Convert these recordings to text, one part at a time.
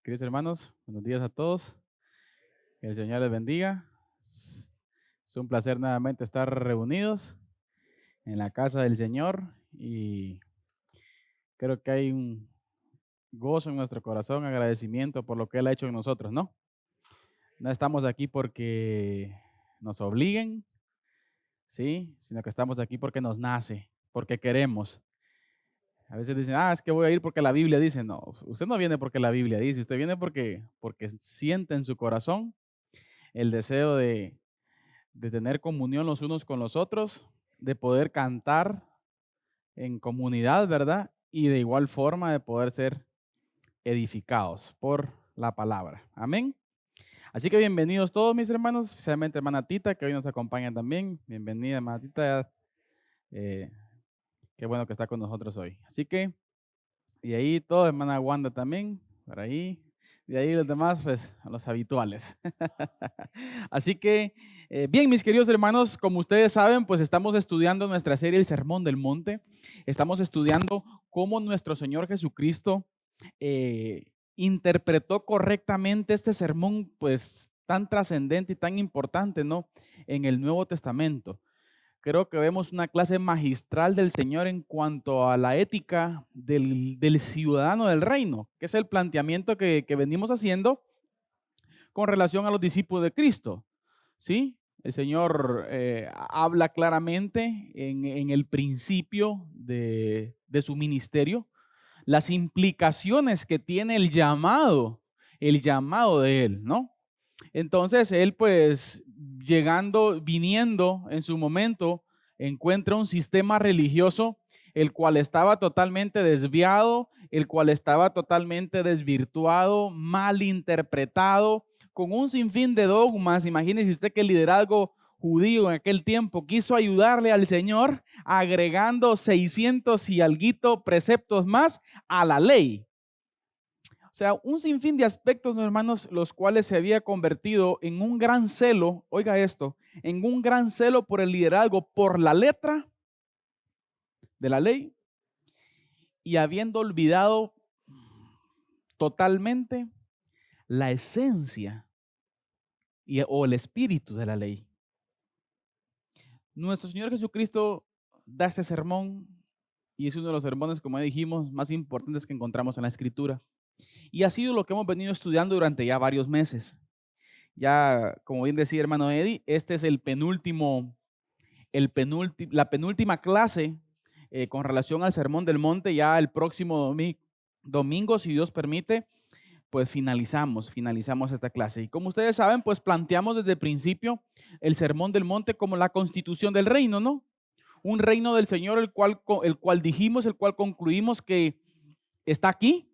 Queridos hermanos, buenos días a todos. Que el Señor les bendiga. Es un placer nuevamente estar reunidos en la casa del Señor y creo que hay un gozo en nuestro corazón, agradecimiento por lo que Él ha hecho en nosotros, ¿no? No estamos aquí porque nos obliguen, ¿sí? Sino que estamos aquí porque nos nace, porque queremos. A veces dicen, es que voy a ir porque la Biblia dice. No, usted no viene porque la Biblia dice, usted viene porque siente en su corazón el deseo de tener comunión los unos con los otros, de poder cantar en comunidad, ¿verdad? Y de igual forma de poder ser edificados por la palabra. Amén. Así que bienvenidos todos mis hermanos, especialmente hermana Tita, que hoy nos acompaña también. Bienvenida, hermana Tita. eh, Qué bueno que está con nosotros hoy. Así que, y ahí todo, hermana Wanda también, por ahí. De ahí los demás, pues, los habituales. Así que, bien, mis queridos hermanos, como ustedes saben, pues estamos estudiando nuestra serie El Sermón del Monte. Estamos estudiando cómo nuestro Señor Jesucristo interpretó correctamente este sermón, pues, tan trascendente y tan importante, ¿no? En el Nuevo Testamento. Creo que vemos una clase magistral del Señor en cuanto a la ética del ciudadano del reino, que es el planteamiento que venimos haciendo con relación a los discípulos de Cristo. ¿Sí? El Señor habla claramente en el principio de su ministerio, las implicaciones que tiene el llamado de Él, ¿no? Entonces Él pues viniendo en su momento, encuentra un sistema religioso el cual estaba totalmente desviado, el cual estaba totalmente desvirtuado, mal interpretado, con un sinfín de dogmas. Imagínese usted que el liderazgo judío en aquel tiempo quiso ayudarle al Señor agregando 600 y alguito preceptos más a la ley. O sea, un sinfín de aspectos, hermanos, los cuales se había convertido en un gran celo, oiga esto, en un gran celo por el liderazgo, por la letra de la ley, y habiendo olvidado totalmente la esencia o el espíritu de la ley. Nuestro Señor Jesucristo da este sermón y es uno de los sermones, como dijimos, más importantes que encontramos en la Escritura. Y ha sido lo que hemos venido estudiando durante ya varios meses. Ya, como bien decía hermano Eddie, este es la penúltima clase con relación al Sermón del Monte. Ya el próximo domingo, si Dios permite, pues finalizamos esta clase. Y como ustedes saben, pues planteamos desde el principio el Sermón del Monte como la constitución del reino, ¿no? Un reino del Señor, el cual concluimos que está aquí.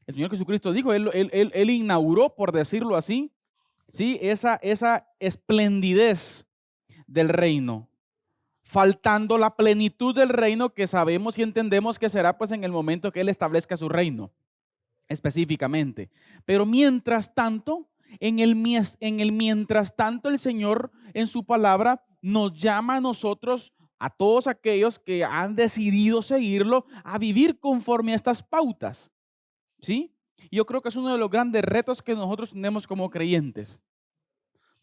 El Señor Jesucristo dijo, Él inauguró, por decirlo así, ¿sí? Esa esplendidez del reino, faltando la plenitud del reino que sabemos y entendemos que será pues en el momento que Él establezca su reino específicamente. Pero mientras tanto, en el mientras tanto, el Señor en su palabra nos llama a nosotros, a todos aquellos que han decidido seguirlo, a vivir conforme a estas pautas, ¿sí? Yo creo que es uno de los grandes retos que nosotros tenemos como creyentes.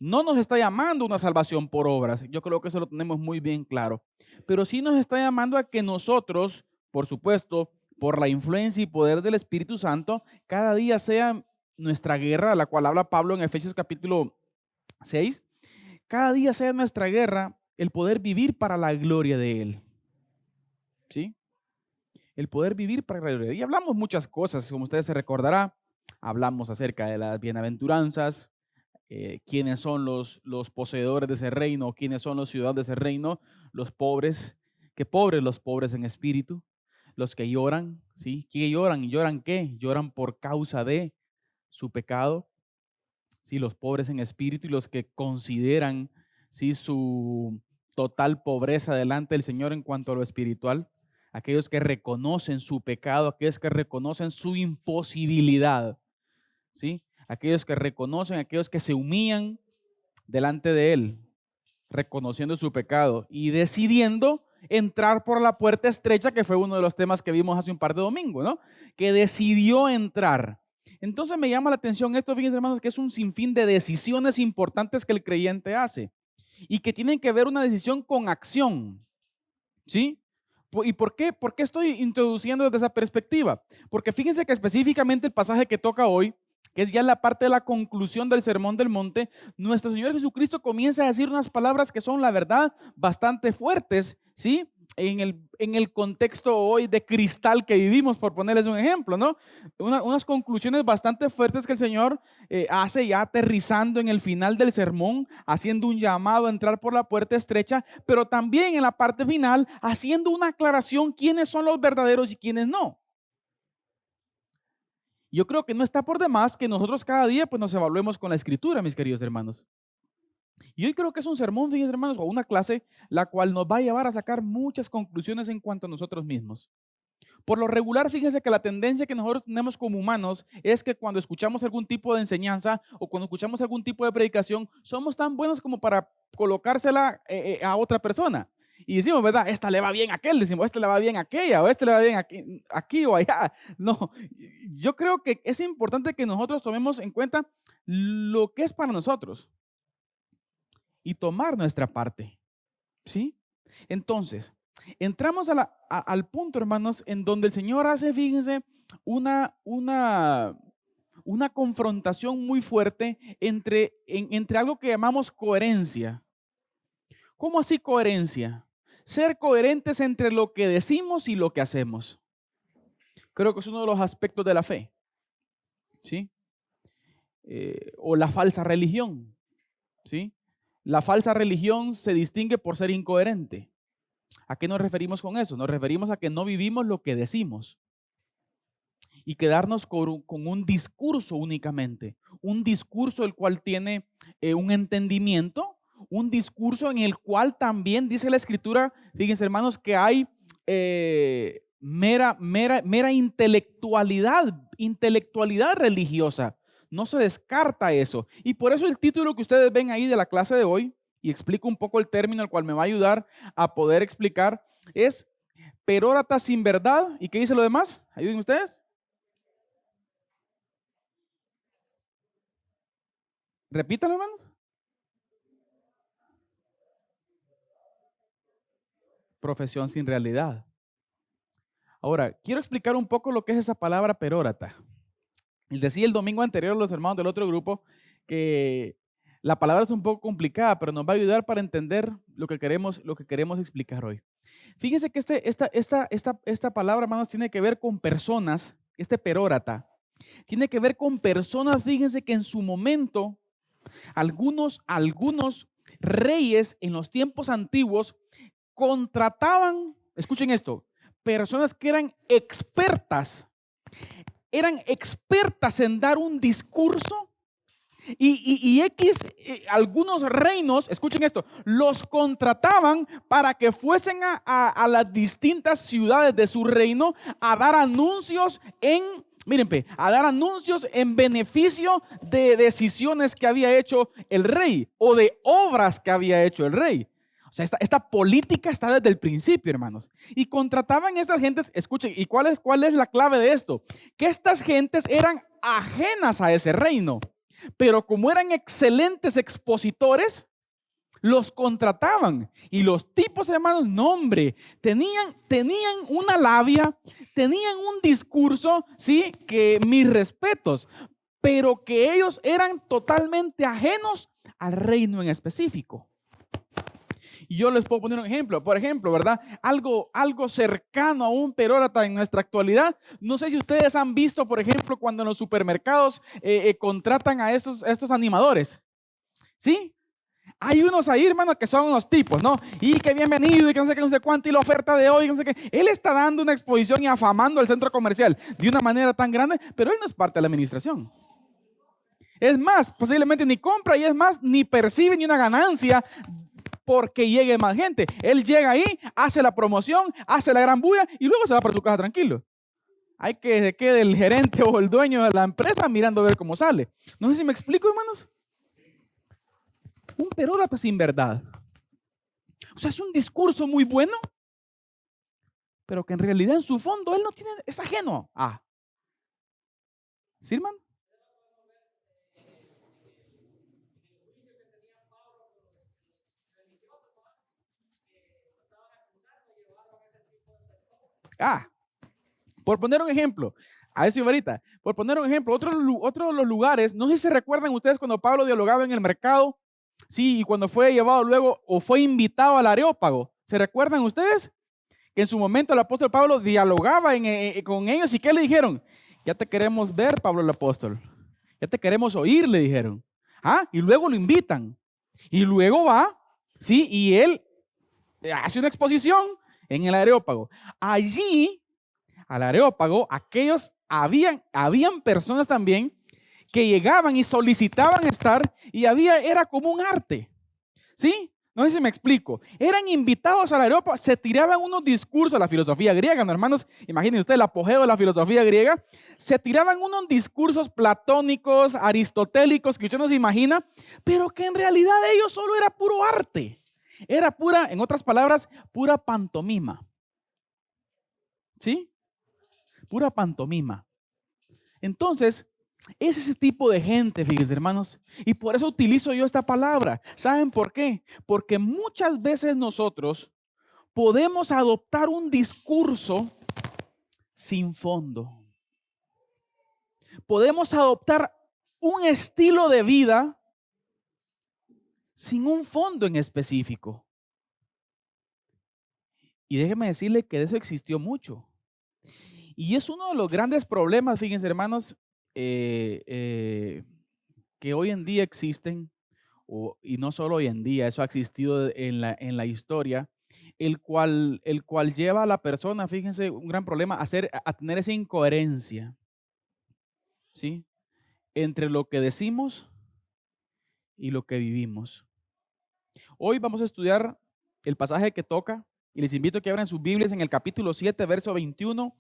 No nos está llamando una salvación por obras, yo creo que eso lo tenemos muy bien claro, pero sí nos está llamando a que nosotros, por supuesto, por la influencia y poder del Espíritu Santo, cada día sea nuestra guerra, a la cual habla Pablo en Efesios capítulo 6, cada día sea nuestra guerra el poder vivir para la gloria de Él, ¿sí? El poder vivir para la gloria de Él. Y hablamos muchas cosas, como ustedes se recordará, hablamos acerca de las bienaventuranzas, quiénes son los poseedores de ese reino, quiénes son los ciudadanos de ese reino, los pobres, qué pobres los pobres en espíritu, los que lloran, ¿sí? ¿Qué lloran? ¿Y lloran qué? Lloran por causa de su pecado, ¿sí? Los pobres en espíritu y los que consideran, ¿sí? Su total pobreza delante del Señor en cuanto a lo espiritual, aquellos que reconocen su pecado, aquellos que reconocen su imposibilidad, ¿sí? Aquellos que reconocen, aquellos que se humillan delante de Él, reconociendo su pecado y decidiendo entrar por la puerta estrecha, que fue uno de los temas que vimos hace un par de domingos, ¿no? Que decidió entrar. Entonces me llama la atención esto, fíjense hermanos, que es un sinfín de decisiones importantes que el creyente hace y que tienen que ver una decisión con acción, ¿sí? ¿Y por qué estoy introduciendo desde esa perspectiva? Porque fíjense que específicamente el pasaje que toca hoy, que es ya la parte de la conclusión del Sermón del Monte, nuestro Señor Jesucristo comienza a decir unas palabras que son, la verdad, bastante fuertes, ¿sí? En el contexto hoy de cristal que vivimos, por ponerles un ejemplo, ¿no? Unas conclusiones bastante fuertes que el Señor hace ya aterrizando en el final del sermón, haciendo un llamado a entrar por la puerta estrecha, pero también en la parte final haciendo una aclaración quiénes son los verdaderos y quiénes no. Yo creo que no está por demás que nosotros cada día pues nos evaluemos con la escritura, mis queridos hermanos. Y hoy creo que es un sermón, fíjense hermanos, o una clase, la cual nos va a llevar a sacar muchas conclusiones en cuanto a nosotros mismos. Por lo regular, fíjense que la tendencia que nosotros tenemos como humanos es que cuando escuchamos algún tipo de enseñanza o cuando escuchamos algún tipo de predicación, somos tan buenos como para colocársela a otra persona. Y decimos, ¿verdad? Esta le va bien a aquel, decimos, esta le va bien a aquella, o este le va bien aquí o allá. No, yo creo que es importante que nosotros tomemos en cuenta lo que es para nosotros y tomar nuestra parte, ¿sí? Entonces, entramos al punto, hermanos, en donde el Señor hace, fíjense, una confrontación muy fuerte entre algo que llamamos coherencia. ¿Cómo así coherencia? Ser coherentes entre lo que decimos y lo que hacemos. Creo que es uno de los aspectos de la fe, ¿sí? O la falsa religión, ¿sí? La falsa religión se distingue por ser incoherente. ¿A qué nos referimos con eso? Nos referimos a que no vivimos lo que decimos y quedarnos con un discurso únicamente, un discurso el cual tiene un entendimiento, un discurso en el cual también dice la Escritura, fíjense hermanos, que hay mera intelectualidad religiosa. No se descarta eso. Y por eso el título que ustedes ven ahí de la clase de hoy, y explico un poco el término el cual me va a ayudar a poder explicar, es perórata sin verdad. ¿Y qué dice lo demás? Ayuden ustedes. Repítanlo, hermanos. Profesión sin realidad. Ahora, quiero explicar un poco lo que es esa palabra perórata. Les decía el domingo anterior a los hermanos del otro grupo que la palabra es un poco complicada, pero nos va a ayudar para entender lo que queremos explicar hoy. Fíjense que esta palabra, hermanos, tiene que ver con personas, perórata, tiene que ver con personas, fíjense que en su momento, algunos reyes en los tiempos antiguos contrataban, escuchen esto, personas que eran expertas en dar un discurso algunos reinos, escuchen esto, los contrataban para que fuesen a las distintas ciudades de su reino a dar anuncios a dar anuncios en beneficio de decisiones que había hecho el rey o de obras que había hecho el rey. O sea, esta política está desde el principio, hermanos. Y contrataban a estas gentes, escuchen, ¿y cuál es la clave de esto? Que estas gentes eran ajenas a ese reino, pero como eran excelentes expositores, los contrataban. Y los tipos, hermanos, no hombre, tenían una labia, tenían un discurso, sí, que mis respetos, pero que ellos eran totalmente ajenos al reino en específico. Y yo les puedo poner un ejemplo, por ejemplo, ¿verdad? Algo cercano a un perórata en nuestra actualidad. No sé si ustedes han visto, por ejemplo, cuando en los supermercados contratan a estos animadores, ¿sí? Hay unos ahí, hermano, que son unos tipos, ¿no? Y que bienvenido, y que no sé qué, no sé cuánto, y la oferta de hoy, no sé qué. Él está dando una exposición y afamando el centro comercial de una manera tan grande, pero él no es parte de la administración. Es más, posiblemente ni compra y es más, ni percibe ni una ganancia porque llegue más gente. Él llega ahí, hace la promoción, hace la gran bulla y luego se va para su casa tranquilo. Hay que se quede el gerente o el dueño de la empresa mirando a ver cómo sale. No sé si me explico, hermanos. Un perórata sin verdad. O sea, es un discurso muy bueno, pero que en realidad en su fondo él no tiene, es ajeno. ¿Sí, hermano? Ah, por poner un ejemplo, a eso iba ahorita, por poner un ejemplo, otro de los lugares, no sé si se recuerdan ustedes cuando Pablo dialogaba en el mercado, sí, y cuando fue llevado luego o fue invitado al Areópago, ¿se recuerdan ustedes? Que en su momento el apóstol Pablo dialogaba con ellos y ¿qué le dijeron? Ya te queremos ver, Pablo el apóstol, ya te queremos oír, le dijeron. Ah, y luego lo invitan, y luego va, sí, y él hace una exposición en el Areópago. Allí al Areópago, habían personas también que llegaban y solicitaban estar y era como un arte, ¿sí? No sé si me explico. Eran invitados al Areópago, se tiraban unos discursos de la filosofía griega, ¿no, hermanos? Imaginen ustedes el apogeo de la filosofía griega. Se tiraban unos discursos platónicos, aristotélicos, que usted no se imagina, pero que en realidad ellos solo era puro arte. Era pura, en otras palabras, pura pantomima. ¿Sí? Pura pantomima. Entonces, es ese tipo de gente, fíjense, hermanos, y por eso utilizo yo esta palabra. ¿Saben por qué? Porque muchas veces nosotros podemos adoptar un discurso sin fondo. Podemos adoptar un estilo de vida sin un fondo en específico. Y déjeme decirle que de eso existió mucho. Y es uno de los grandes problemas, fíjense, hermanos, que hoy en día existen, y no solo hoy en día, eso ha existido en la historia, el cual lleva a la persona, fíjense, un gran problema, a tener esa incoherencia, ¿sí? Entre lo que decimos y lo que vivimos. Hoy vamos a estudiar el pasaje que toca, y les invito a que abran sus Biblias en el capítulo 7, verso 21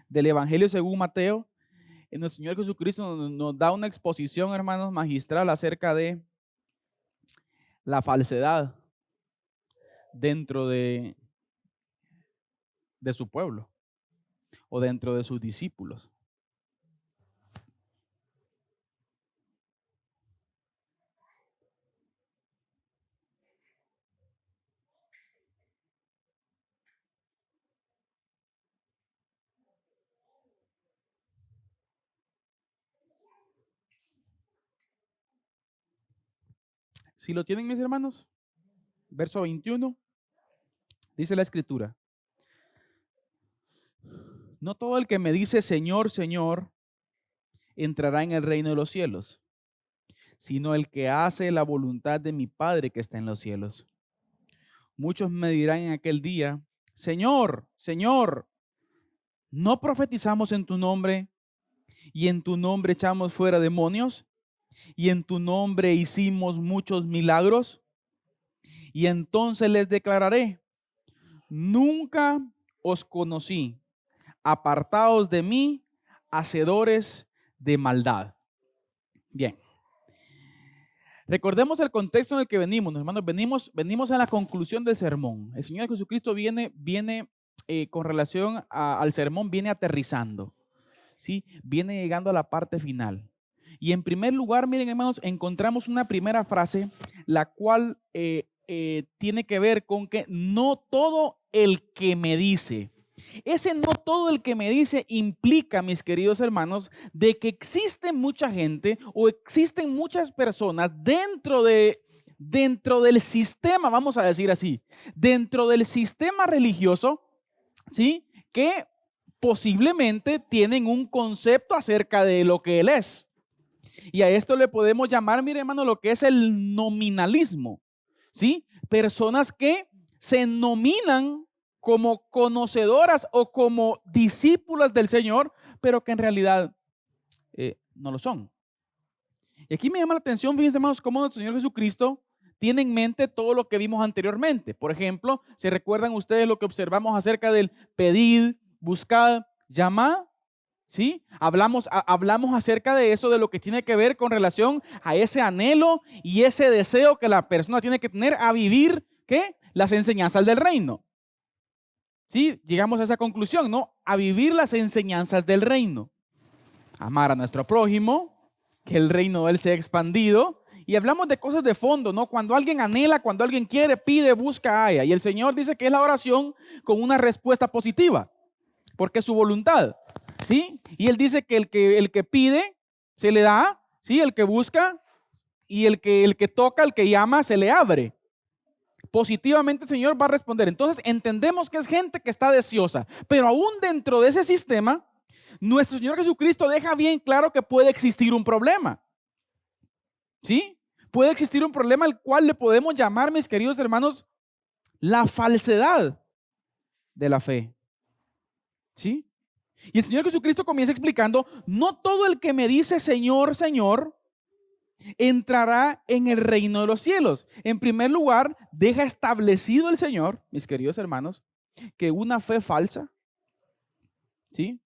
del Evangelio según Mateo. En el Señor Jesucristo nos da una exposición, hermanos, magistral acerca de la falsedad dentro de su pueblo o dentro de sus discípulos. Si lo tienen, mis hermanos, verso 21, dice la Escritura: no todo el que me dice Señor, Señor, entrará en el reino de los cielos, sino el que hace la voluntad de mi Padre que está en los cielos. Muchos me dirán en aquel día: Señor, Señor, ¿no profetizamos en tu nombre y en tu nombre echamos fuera demonios y en tu nombre hicimos muchos milagros? Y entonces les declararé: nunca os conocí, apartaos de mí, hacedores de maldad. Bien, recordemos el contexto en el que venimos, hermanos. Venimos a la conclusión del sermón. El Señor Jesucristo viene con relación al sermón, viene aterrizando, ¿sí? Viene llegando a la parte final. Y en primer lugar, miren, hermanos, encontramos una primera frase, la cual tiene que ver con que no todo el que me dice. Ese no todo el que me dice implica, mis queridos hermanos, de que existe mucha gente o existen muchas personas dentro del sistema, vamos a decir así, dentro del sistema religioso, ¿sí? Que posiblemente tienen un concepto acerca de lo que Él es. Y a esto le podemos llamar, mire hermano, lo que es el nominalismo, ¿sí? Personas que se nominan como conocedoras o como discípulas del Señor, pero que en realidad no lo son. Y aquí me llama la atención, fíjense hermanos, cómo el Señor Jesucristo tiene en mente todo lo que vimos anteriormente. Por ejemplo, ¿se recuerdan ustedes lo que observamos acerca del pedid, buscad, llamad? ¿Sí? Hablamos acerca de eso, de lo que tiene que ver con relación a ese anhelo y ese deseo que la persona tiene que tener a vivir, ¿qué? Las enseñanzas del reino. ¿Sí? Llegamos a esa conclusión, ¿no? A vivir las enseñanzas del reino. Amar a nuestro prójimo, que el reino de él sea expandido. Y hablamos de cosas de fondo, ¿no? Cuando alguien anhela, cuando alguien quiere, pide, busca, haya. Y el Señor dice que es la oración con una respuesta positiva. porque es su voluntad, ¿sí? Y él dice que el que pide, se le da, ¿sí? El que busca y el que toca, el que llama, se le abre. Positivamente el Señor va a responder. Entonces entendemos que es gente que está deseosa, pero aún dentro de ese sistema, nuestro Señor Jesucristo deja bien claro que puede existir un problema, ¿sí? Puede existir un problema al cual le podemos llamar, mis queridos hermanos, la falsedad de la fe, ¿sí? Y el Señor Jesucristo comienza explicando, no todo el que me dice Señor, Señor, entrará en el reino de los cielos. En primer lugar, deja establecido el Señor, mis queridos hermanos, que una fe falsa, ¿sí?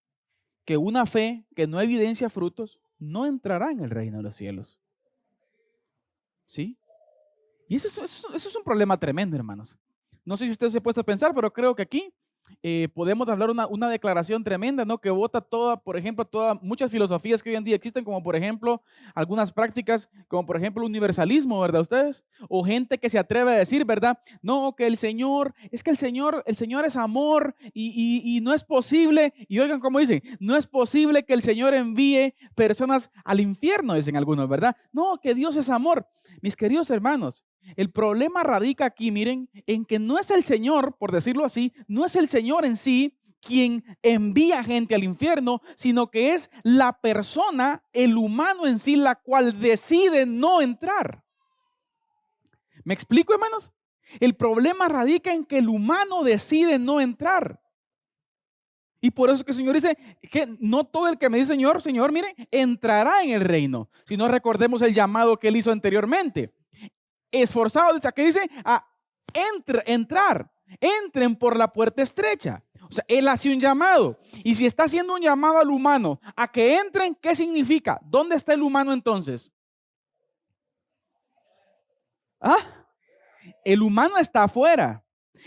Que una fe que no evidencia frutos, no entrará en el reino de los cielos, ¿sí? Y eso es un problema tremendo, hermanos. No sé si usted se ha puesto a pensar, pero creo que aquí podemos hablar una declaración tremenda, ¿no? Que bota toda, por ejemplo, muchas filosofías que hoy en día existen, como por ejemplo, algunas prácticas, como por ejemplo, el universalismo, ¿verdad ustedes? O gente que se atreve a decir, ¿verdad? No, que el Señor, es que el Señor es amor y no es posible, y oigan cómo dicen, no es posible que el Señor envíe personas al infierno, dicen algunos, ¿verdad? No, que Dios es amor. Mis queridos hermanos, el problema radica aquí, miren, en que no es el Señor, por decirlo así, no es el Señor en sí quien envía gente al infierno, sino que es la persona, el humano en sí, la cual decide no entrar. ¿Me explico, hermanos? El problema radica en que el humano decide no entrar. Y por eso es que el Señor dice que no todo el que me dice Señor, Señor, mire, entrará en el reino. Si no recordemos el llamado que él hizo anteriormente. Esforzados, ¿qué dice? Entrar, entren por la puerta estrecha. O sea, él hace un llamado. Y si está haciendo un llamado al humano a que entren, ¿qué significa? ¿Dónde está el humano entonces? ¿Ah? El humano está afuera.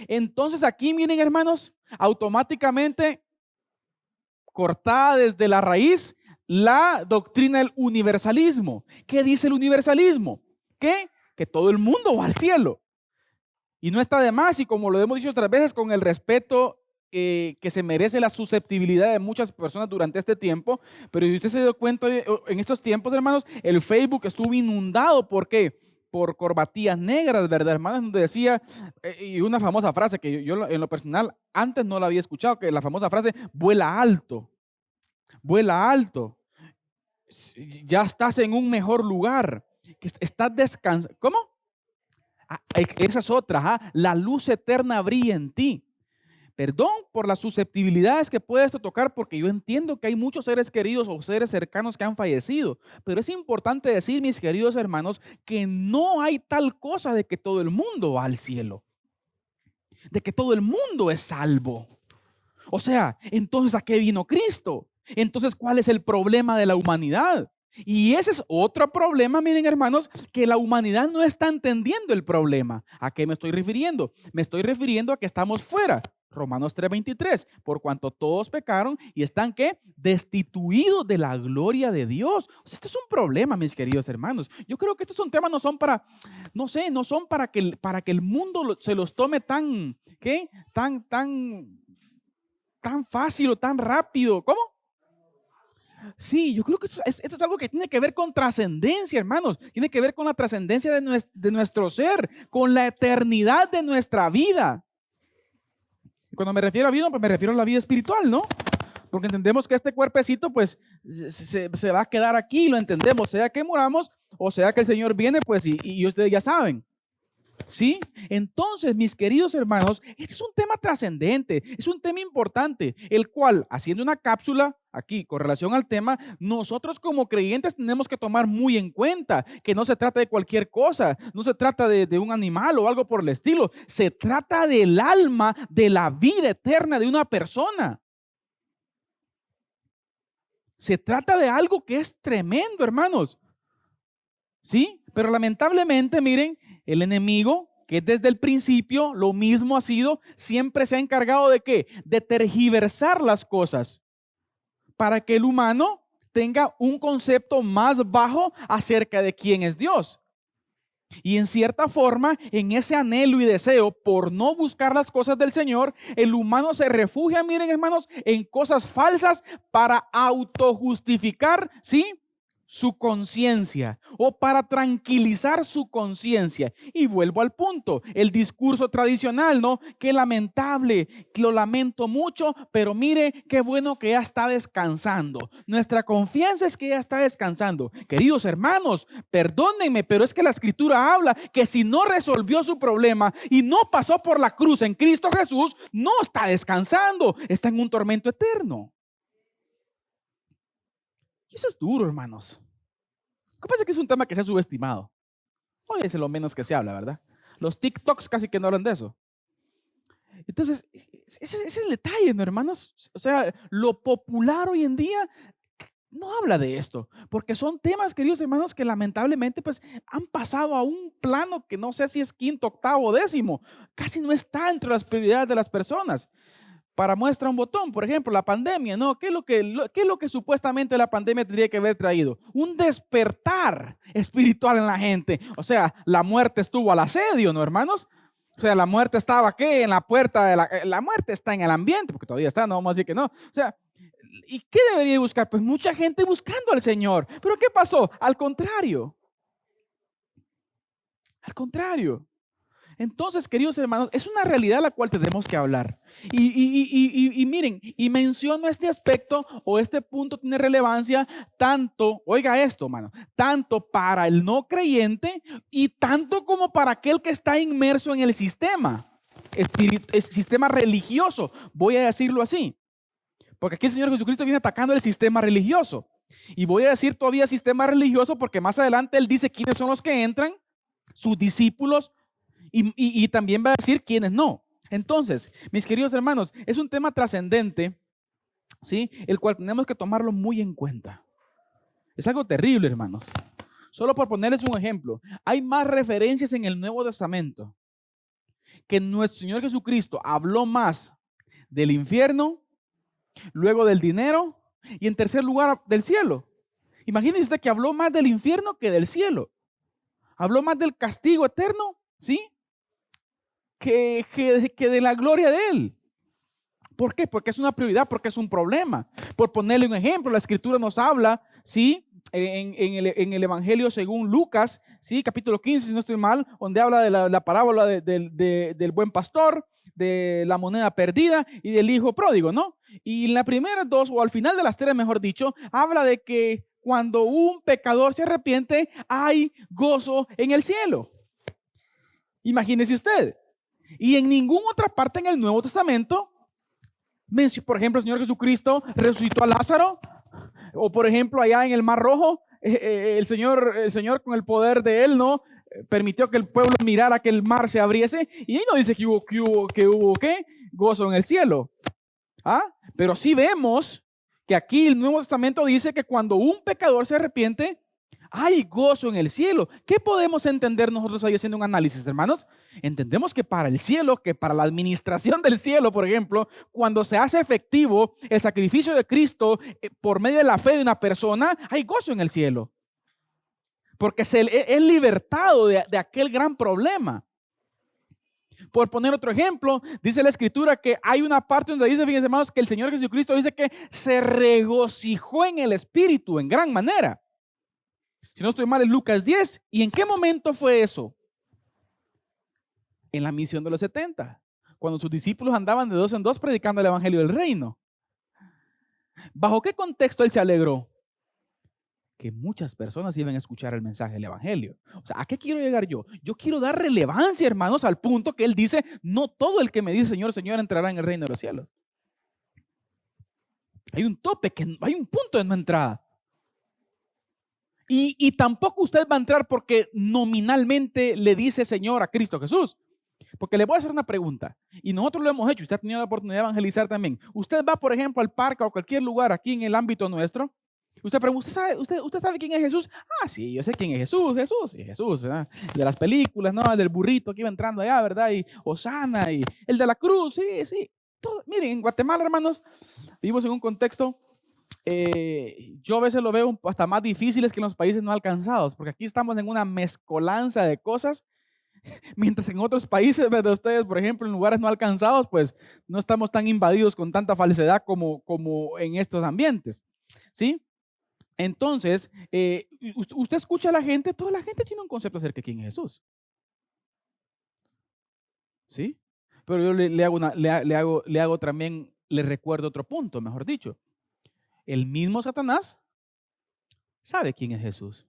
Entonces aquí, miren hermanos, automáticamente cortada desde la raíz la doctrina del universalismo. ¿Qué dice el universalismo? Que todo el mundo va al cielo. Y no está de más, y como lo hemos dicho otras veces, con el respeto que se merece la susceptibilidad de muchas personas durante este tiempo, pero si usted se dio cuenta en estos tiempos, hermanos, el Facebook estuvo inundado. ¿Por qué? Por corbatías negras, ¿verdad, hermanos? Donde decía, y una famosa frase que yo en lo personal antes no la había escuchado, que la famosa frase, vuela alto, ya estás en un mejor lugar, que estás descansando. ¿Cómo? Esa es otra, ¿ah? La luz eterna brilla en ti. Perdón por las susceptibilidades que puede esto tocar, porque yo entiendo que hay muchos seres queridos o seres cercanos que han fallecido, pero es importante decir, mis queridos hermanos, que no hay tal cosa de que todo el mundo va al cielo, de que todo el mundo es salvo. O sea, entonces, ¿a qué vino Cristo? Entonces, ¿cuál es el problema de la humanidad? Y ese es otro problema, miren hermanos, que la humanidad no está entendiendo el problema. ¿A qué me estoy refiriendo? Me estoy refiriendo a que estamos fuera. Romanos 3:23, por cuanto todos pecaron y están ¿qué? Destituidos de la gloria de Dios. O sea, este es un problema, mis queridos hermanos. Yo creo que estos son temas, no son para, no sé, no son para que el mundo se los tome tan, ¿qué? Tan fácil o tan rápido. ¿Cómo? Sí, yo creo que esto es algo que tiene que ver con trascendencia, hermanos. Tiene que ver con la trascendencia de nuestro ser, con la eternidad de nuestra vida. Y cuando me refiero a vida, pues me refiero a la vida espiritual, ¿no? Porque entendemos que este cuerpecito, pues, se va a quedar aquí, lo entendemos, sea que moramos o sea que el Señor viene, pues, y ustedes ya saben. ¿Sí? Entonces, mis queridos hermanos, este es un tema trascendente, es un tema importante, el cual, haciendo una cápsula aquí con relación al tema, nosotros como creyentes tenemos que tomar muy en cuenta que no se trata de cualquier cosa, no se trata de un animal o algo por el estilo, se trata del alma, de la vida eterna de una persona. Se trata de algo que es tremendo, hermanos. ¿Sí? Pero lamentablemente, miren, el enemigo, que desde el principio lo mismo ha sido, siempre se ha encargado de ¿qué? De tergiversar las cosas para que el humano tenga un concepto más bajo acerca de quién es Dios. Y en cierta forma, en ese anhelo y deseo por no buscar las cosas del Señor, el humano se refugia, miren hermanos, en cosas falsas para autojustificar, ¿sí? Su conciencia o para tranquilizar su conciencia. Y vuelvo al punto, el discurso tradicional, ¿no? Qué lamentable, lo lamento mucho, pero mire qué bueno que ya está descansando. Nuestra confianza es que ya está descansando. Queridos hermanos, perdónenme, pero es que la escritura habla que si no resolvió su problema y no pasó por la cruz en Cristo Jesús, no está descansando, está en un tormento eterno. Y eso es duro, hermanos. Lo que pasa es que es un tema que se ha subestimado. Hoy es lo menos que se habla, ¿verdad? Los TikToks casi que no hablan de eso. Entonces, ese es el detalle, ¿no, hermanos? O sea, lo popular hoy en día no habla de esto, porque son temas, queridos hermanos, que lamentablemente pues han pasado a un plano que no sé si es quinto, octavo, décimo. Casi no está entre las prioridades de las personas. Para muestra un botón, por ejemplo, la pandemia, ¿no? ¿Qué es lo que supuestamente la pandemia tendría que haber traído? Un despertar espiritual en la gente. O sea, la muerte estuvo al asedio, ¿no, hermanos? O sea, la muerte estaba aquí en la puerta de la muerte está en el ambiente, porque todavía está, no vamos a decir que no. O sea, ¿y qué debería buscar? Pues mucha gente buscando al Señor. ¿Pero qué pasó? Al contrario. Al contrario. Entonces, queridos hermanos, es una realidad la cual tenemos que hablar. Y miren, y menciono este aspecto o este punto tiene relevancia tanto, oiga esto, hermano, tanto para el no creyente y tanto como para aquel que está inmerso en el sistema, sistema religioso, voy a decirlo así. Porque aquí el Señor Jesucristo viene atacando el sistema religioso. Y voy a decir todavía sistema religioso porque más adelante Él dice quiénes son los que entran, sus discípulos, y también va a decir quiénes no. Entonces, mis queridos hermanos, es un tema trascendente, ¿sí? El cual tenemos que tomarlo muy en cuenta. Es algo terrible, hermanos. Solo por ponerles un ejemplo, hay más referencias en el Nuevo Testamento que nuestro Señor Jesucristo habló más del infierno, luego del dinero y en tercer lugar del cielo. Imagínense usted que habló más del infierno que del cielo. Habló más del castigo eterno, ¿sí? Que de la gloria de Él. ¿Por qué? Porque es una prioridad, porque es un problema. Por ponerle un ejemplo, la Escritura nos habla, ¿sí? En el Evangelio según Lucas, ¿sí? Capítulo 15, si no estoy mal, donde habla de la parábola del buen pastor, de la moneda perdida y del hijo pródigo, ¿no? Y en las primeras dos, o al final de las tres, mejor dicho, habla de que cuando un pecador se arrepiente, hay gozo en el cielo. Imagínese usted. Y en ninguna otra parte en el Nuevo Testamento, por ejemplo, el Señor Jesucristo resucitó a Lázaro, o por ejemplo, allá en el Mar Rojo, el Señor con el poder de Él, ¿no? Permitió que el pueblo mirara que el mar se abriese, y ahí no dice que hubo ¿qué? Gozo en el cielo. ¿Ah? Pero sí vemos que aquí el Nuevo Testamento dice que cuando un pecador se arrepiente, hay gozo en el cielo. ¿Qué podemos entender nosotros ahí haciendo un análisis, hermanos? Entendemos que para el cielo, que para la administración del cielo, por ejemplo, cuando se hace efectivo el sacrificio de Cristo por medio de la fe de una persona, hay gozo en el cielo. Porque es libertado de aquel gran problema. Por poner otro ejemplo, dice la Escritura que hay una parte donde dice, fíjense hermanos, que el Señor Jesucristo dice que se regocijó en el Espíritu en gran manera. Si no estoy mal, en Lucas 10. ¿Y en qué momento fue eso? En la misión de los 70, cuando sus discípulos andaban de dos en dos predicando el Evangelio del Reino. ¿Bajo qué contexto Él se alegró? Que muchas personas iban a escuchar el mensaje del Evangelio. O sea, ¿a qué quiero llegar yo? Yo quiero dar relevancia, hermanos, al punto que Él dice, no todo el que me dice Señor, Señor entrará en el reino de los cielos. Hay un tope, hay un punto de no entrada. Y tampoco usted va a entrar porque nominalmente le dice Señor a Cristo Jesús. Porque le voy a hacer una pregunta, y nosotros lo hemos hecho, usted ha tenido la oportunidad de evangelizar también. Usted va, por ejemplo, al parque o cualquier lugar aquí en el ámbito nuestro, usted pregunta, ¿usted sabe quién es Jesús? Ah, sí, yo sé quién es Jesús, Jesús, ¿verdad? De las películas, ¿no? Del burrito que iba entrando allá, ¿verdad? Y Osana, y el de la cruz, sí. Todo. Miren, en Guatemala, hermanos, vivimos en un contexto yo a veces lo veo hasta más difíciles que en los países no alcanzados, porque aquí estamos en una mezcolanza de cosas, mientras en otros países de ustedes, por ejemplo, en lugares no alcanzados, pues no estamos tan invadidos con tanta falsedad como en estos ambientes, ¿sí? Entonces, usted escucha a la gente, toda la gente tiene un concepto acerca de quién es Jesús, ¿sí? Pero yo le hago también, le recuerdo otro punto, mejor dicho. El mismo Satanás sabe quién es Jesús.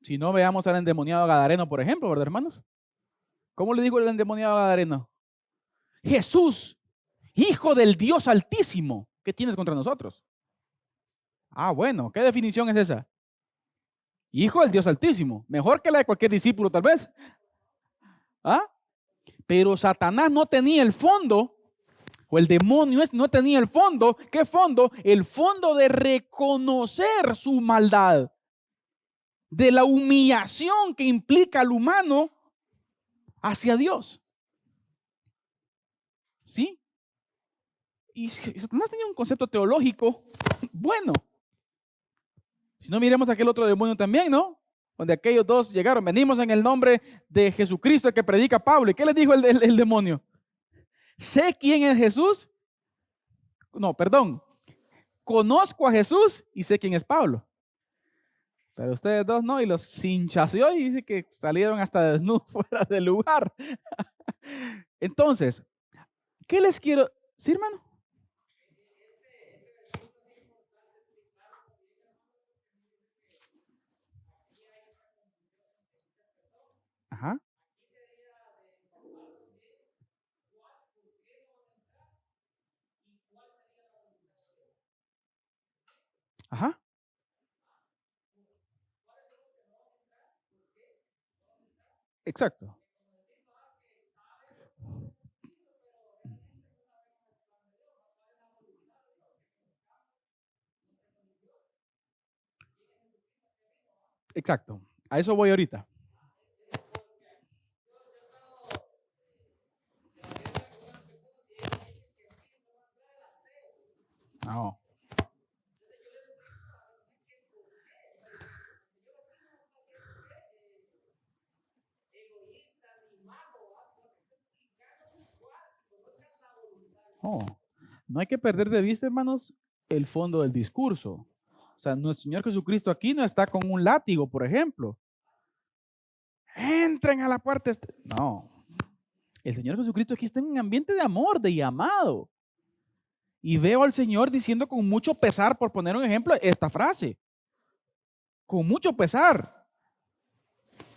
Si no, veamos al endemoniado Gadareno, por ejemplo, ¿verdad, hermanos? ¿Cómo le dijo el endemoniado Gadareno? Jesús, hijo del Dios Altísimo, ¿qué tienes contra nosotros? Ah, bueno, ¿qué definición es esa? Hijo del Dios Altísimo, mejor que la de cualquier discípulo tal vez. ¿Ah? Pero Satanás no tenía el fondo, o el demonio no tenía el fondo. ¿Qué fondo? El fondo de reconocer su maldad, de la humillación que implica al humano hacia Dios. ¿Sí? Y Satanás tenía un concepto teológico bueno. Si no, miremos a aquel otro demonio también, ¿no? Donde aquellos dos llegaron. Venimos en el nombre de Jesucristo, el que predica Pablo. ¿Y qué les dijo el demonio? Sé quién es Jesús. No, perdón. Conozco a Jesús y sé quién es Pablo. Pero ustedes dos no, y los cinchaseó y dice que salieron hasta desnudos fuera del lugar. Entonces, ¿qué les quiero? ¿Sí, hermano? Ajá, ajá, exacto. Exacto. A eso voy ahorita. No. Oh, no hay que perder de vista, hermanos, el fondo del discurso. O sea, nuestro Señor Jesucristo aquí no está con un látigo, por ejemplo. Entren a la puerta. No, el Señor Jesucristo aquí está en un ambiente de amor, de llamado. Y veo al Señor diciendo con mucho pesar, por poner un ejemplo, esta frase. Con mucho pesar.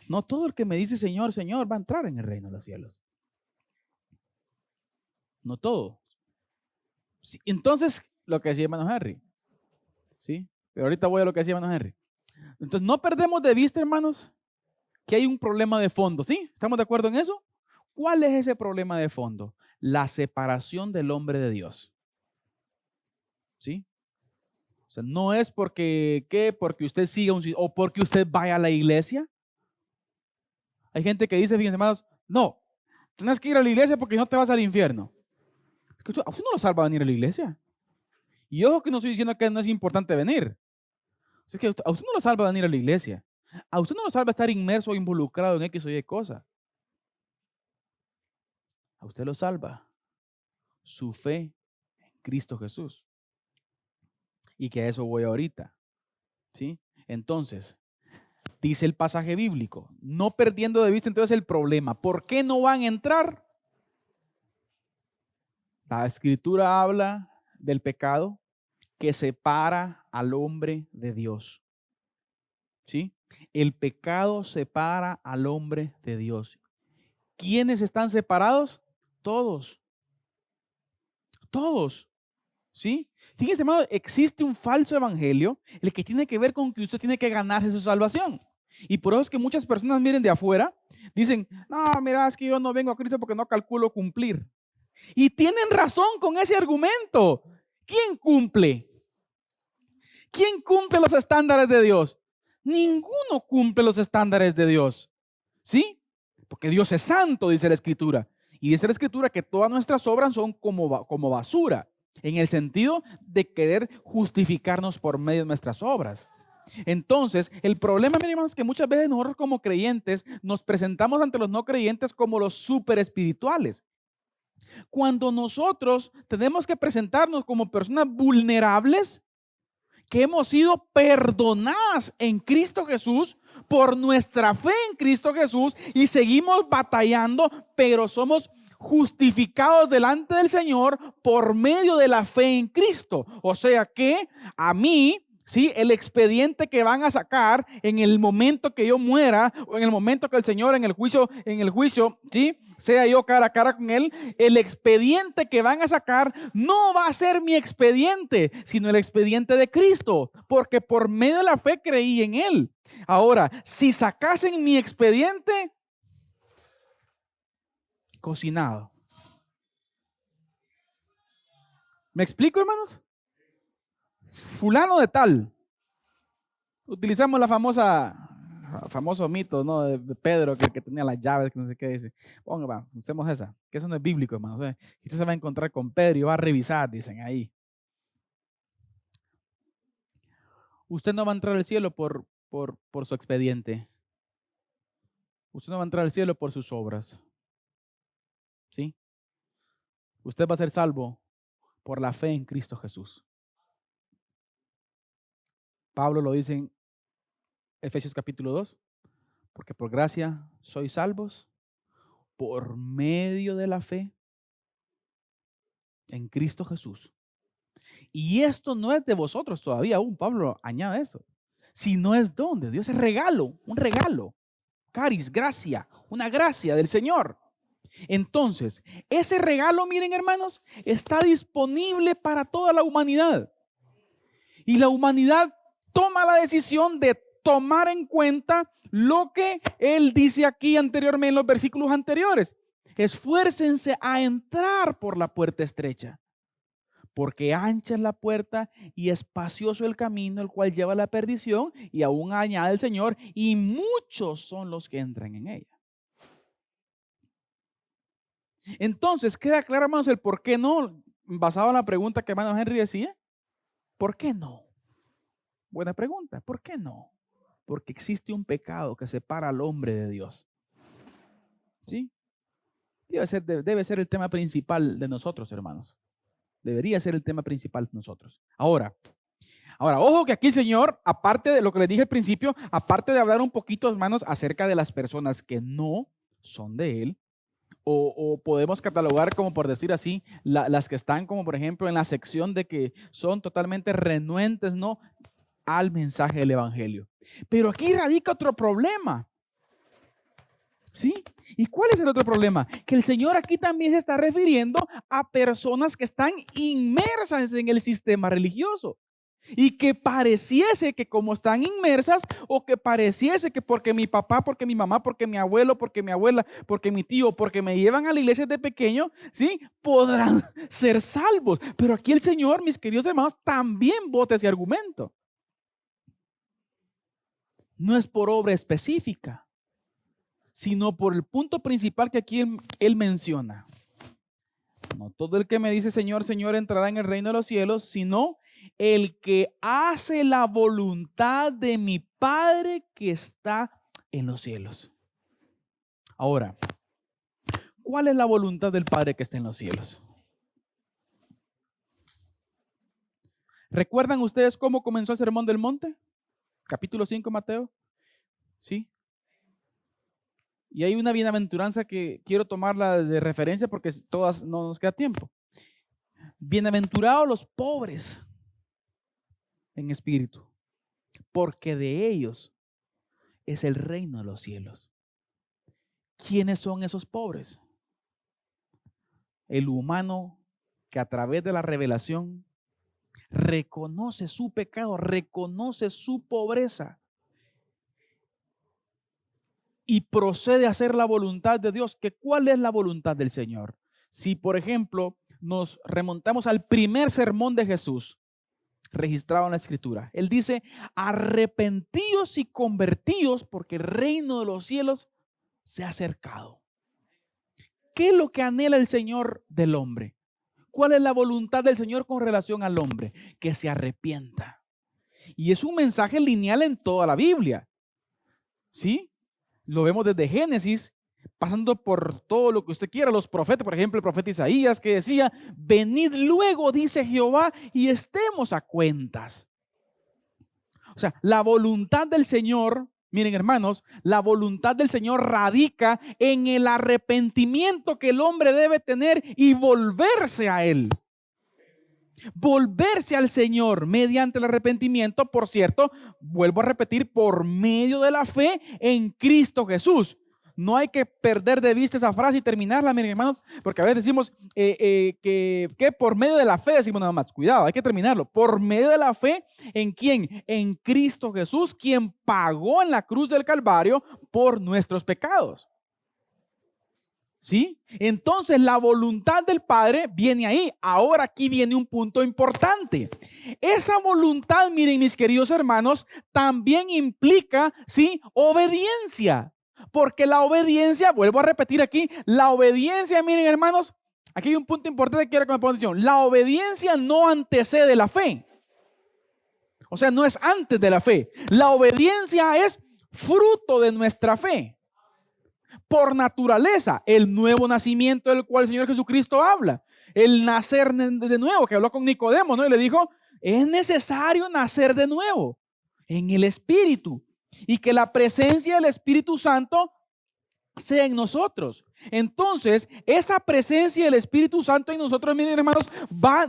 No todo el que me dice Señor, Señor va a entrar en el reino de los cielos. No todo. Sí, entonces, lo que decía hermano Henry. ¿Sí? Pero ahorita voy a lo que decía hermano Henry. Entonces, no perdemos de vista, hermanos, que hay un problema de fondo. ¿Sí? ¿Estamos de acuerdo en eso? ¿Cuál es ese problema de fondo? La separación del hombre de Dios. ¿Sí? O sea, no es porque usted siga o porque usted vaya a la iglesia. Hay gente que dice, fíjense, hermanos, no, tienes que ir a la iglesia porque no te vas al infierno. A usted no lo salva venir a la iglesia. Y ojo que no estoy diciendo que no es importante venir. Es que a usted no lo salva venir a la iglesia. A usted no lo salva estar inmerso o involucrado en X o Y cosa. A usted lo salva su fe en Cristo Jesús. Y que a eso voy ahorita. ¿Sí? Entonces, dice el pasaje bíblico, no perdiendo de vista entonces el problema. ¿Por qué no van a entrar? La escritura habla del pecado que separa al hombre de Dios. ¿Sí? El pecado separa al hombre de Dios. ¿Quiénes están separados? Todos. Todos. ¿Sí? Fíjense, hermano, existe un falso evangelio, el que tiene que ver con que usted tiene que ganarse su salvación. Y por eso es que muchas personas miren de afuera, dicen, no, mira, es que yo no vengo a Cristo porque no calculo cumplir. Y tienen razón con ese argumento. ¿Quién cumple? ¿Quién cumple los estándares de Dios? Ninguno cumple los estándares de Dios. ¿Sí? Porque Dios es santo, dice la Escritura. Y dice la Escritura que todas nuestras obras son como basura. en el sentido de querer justificarnos por medio de nuestras obras. Entonces, el problema, mis hermanos, es que muchas veces nosotros como creyentes nos presentamos ante los no creyentes como los super espirituales, cuando nosotros tenemos que presentarnos como personas vulnerables que hemos sido perdonadas en Cristo Jesús por nuestra fe en Cristo Jesús y seguimos batallando, pero somos justificados delante del Señor por medio de la fe en Cristo. O sea que a mí, sí, el expediente que van a sacar en el momento que yo muera o en el momento que el Señor en el juicio, sí, sea yo cara a cara con él, el expediente que van a sacar no va a ser mi expediente, sino el expediente de Cristo, porque por medio de la fe creí en él. Ahora, si sacasen mi expediente, cocinado. ¿Me explico, hermanos? Fulano de tal. Utilizamos la famoso mito, ¿no? De Pedro que tenía las llaves, que no sé qué dice. Ponga, va, usemos esa, que eso no es bíblico, hermano. O sea, usted se va a encontrar con Pedro y va a revisar, dicen ahí. Usted no va a entrar al cielo por su expediente. Usted no va a entrar al cielo por sus obras. ¿Sí? Usted va a ser salvo por la fe en Cristo Jesús. Pablo lo dice en Efesios capítulo 2, porque por gracia sois salvos por medio de la fe en Cristo Jesús. Y esto no es de vosotros todavía aún, Pablo añade eso, sino es don de Dios, es regalo, un regalo, caris, gracia, una gracia del Señor. Entonces, ese regalo, miren hermanos, está disponible para toda la humanidad. Y la humanidad toma la decisión de tomar en cuenta lo que él dice aquí anteriormente en los versículos anteriores. Esfuércense a entrar por la puerta estrecha, porque ancha es la puerta y espacioso el camino, el cual lleva a la perdición, y aún añade el Señor, y muchos son los que entran en ella. Entonces, queda claro, hermanos, el por qué no, basado en la pregunta que hermano Henry decía. ¿Por qué no? Buena pregunta, ¿por qué no? Porque existe un pecado que separa al hombre de Dios. ¿Sí? Debe ser el tema principal de nosotros, hermanos. Debería ser el tema principal de nosotros. Ahora, ojo que aquí el Señor, aparte de lo que les dije al principio, aparte de hablar un poquito, hermanos, acerca de las personas que no son de Él, o podemos catalogar como, por decir así, las que están como, por ejemplo, en la sección de que son totalmente renuentes, ¿no?, al mensaje del Evangelio. Pero aquí radica otro problema. ¿Sí? ¿Y cuál es el otro problema? Que el Señor aquí también se está refiriendo a personas que están inmersas en el sistema religioso. Y que pareciese que como están inmersas, o que pareciese que porque mi papá, porque mi mamá, porque mi abuelo, porque mi abuela, porque mi tío, porque me llevan a la iglesia de pequeño, ¿sí?, podrán ser salvos. Pero aquí el Señor, mis queridos hermanos, también bota ese argumento. No es por obra específica, sino por el punto principal que aquí él menciona. No todo el que me dice Señor, Señor entrará en el reino de los cielos, sino el que hace la voluntad de mi Padre que está en los cielos. Ahora, ¿cuál es la voluntad del Padre que está en los cielos? ¿Recuerdan ustedes cómo comenzó el Sermón del Monte? Capítulo 5, Mateo. ¿Sí? Y hay una bienaventuranza que quiero tomarla de referencia porque todas no nos queda tiempo. Bienaventurados los pobres en espíritu, porque de ellos es el reino de los cielos. ¿Quiénes son esos pobres? El humano que a través de la revelación reconoce su pecado, reconoce su pobreza y procede a hacer la voluntad de Dios. ¿Cuál es la voluntad del Señor? Si, por ejemplo, nos remontamos al primer sermón de Jesús registrado en la Escritura, Él dice: arrepentíos y convertíos porque el reino de los cielos se ha acercado. ¿Qué es lo que anhela el Señor del hombre? ¿cuál es la voluntad del Señor con relación al hombre? Que se arrepienta. Y es un mensaje lineal en toda la Biblia. ¿Sí? Lo vemos desde Génesis, pasando por todo lo que usted quiera, los profetas, por ejemplo, el profeta Isaías que decía, venid luego, dice Jehová, y estemos a cuentas. O sea, la voluntad del Señor, miren hermanos, la voluntad del Señor radica en el arrepentimiento que el hombre debe tener y volverse a Él. Volverse al Señor mediante el arrepentimiento, por cierto, vuelvo a repetir, por medio de la fe en Cristo Jesús. No hay que perder de vista esa frase y terminarla, miren hermanos, porque a veces decimos que por medio de la fe, decimos nada más, cuidado, hay que terminarlo. Por medio de la fe, ¿en quién? En Cristo Jesús, quien pagó en la cruz del Calvario por nuestros pecados. ¿Sí? Entonces la voluntad del Padre viene ahí. Ahora aquí viene un punto importante. Esa voluntad, miren mis queridos hermanos, también implica, ¿sí?, obediencia. Porque la obediencia, vuelvo a repetir aquí, la obediencia, miren hermanos, aquí hay un punto importante que quiero que me pongan atención. La obediencia no antecede la fe. O sea, no es antes de la fe. La obediencia es fruto de nuestra fe. Por naturaleza, el nuevo nacimiento del cual el Señor Jesucristo habla, el nacer de nuevo, que habló con Nicodemo, ¿no? Y le dijo, es necesario nacer de nuevo en el Espíritu y que la presencia del Espíritu Santo sea en nosotros. Entonces, esa presencia del Espíritu Santo en nosotros, miren hermanos,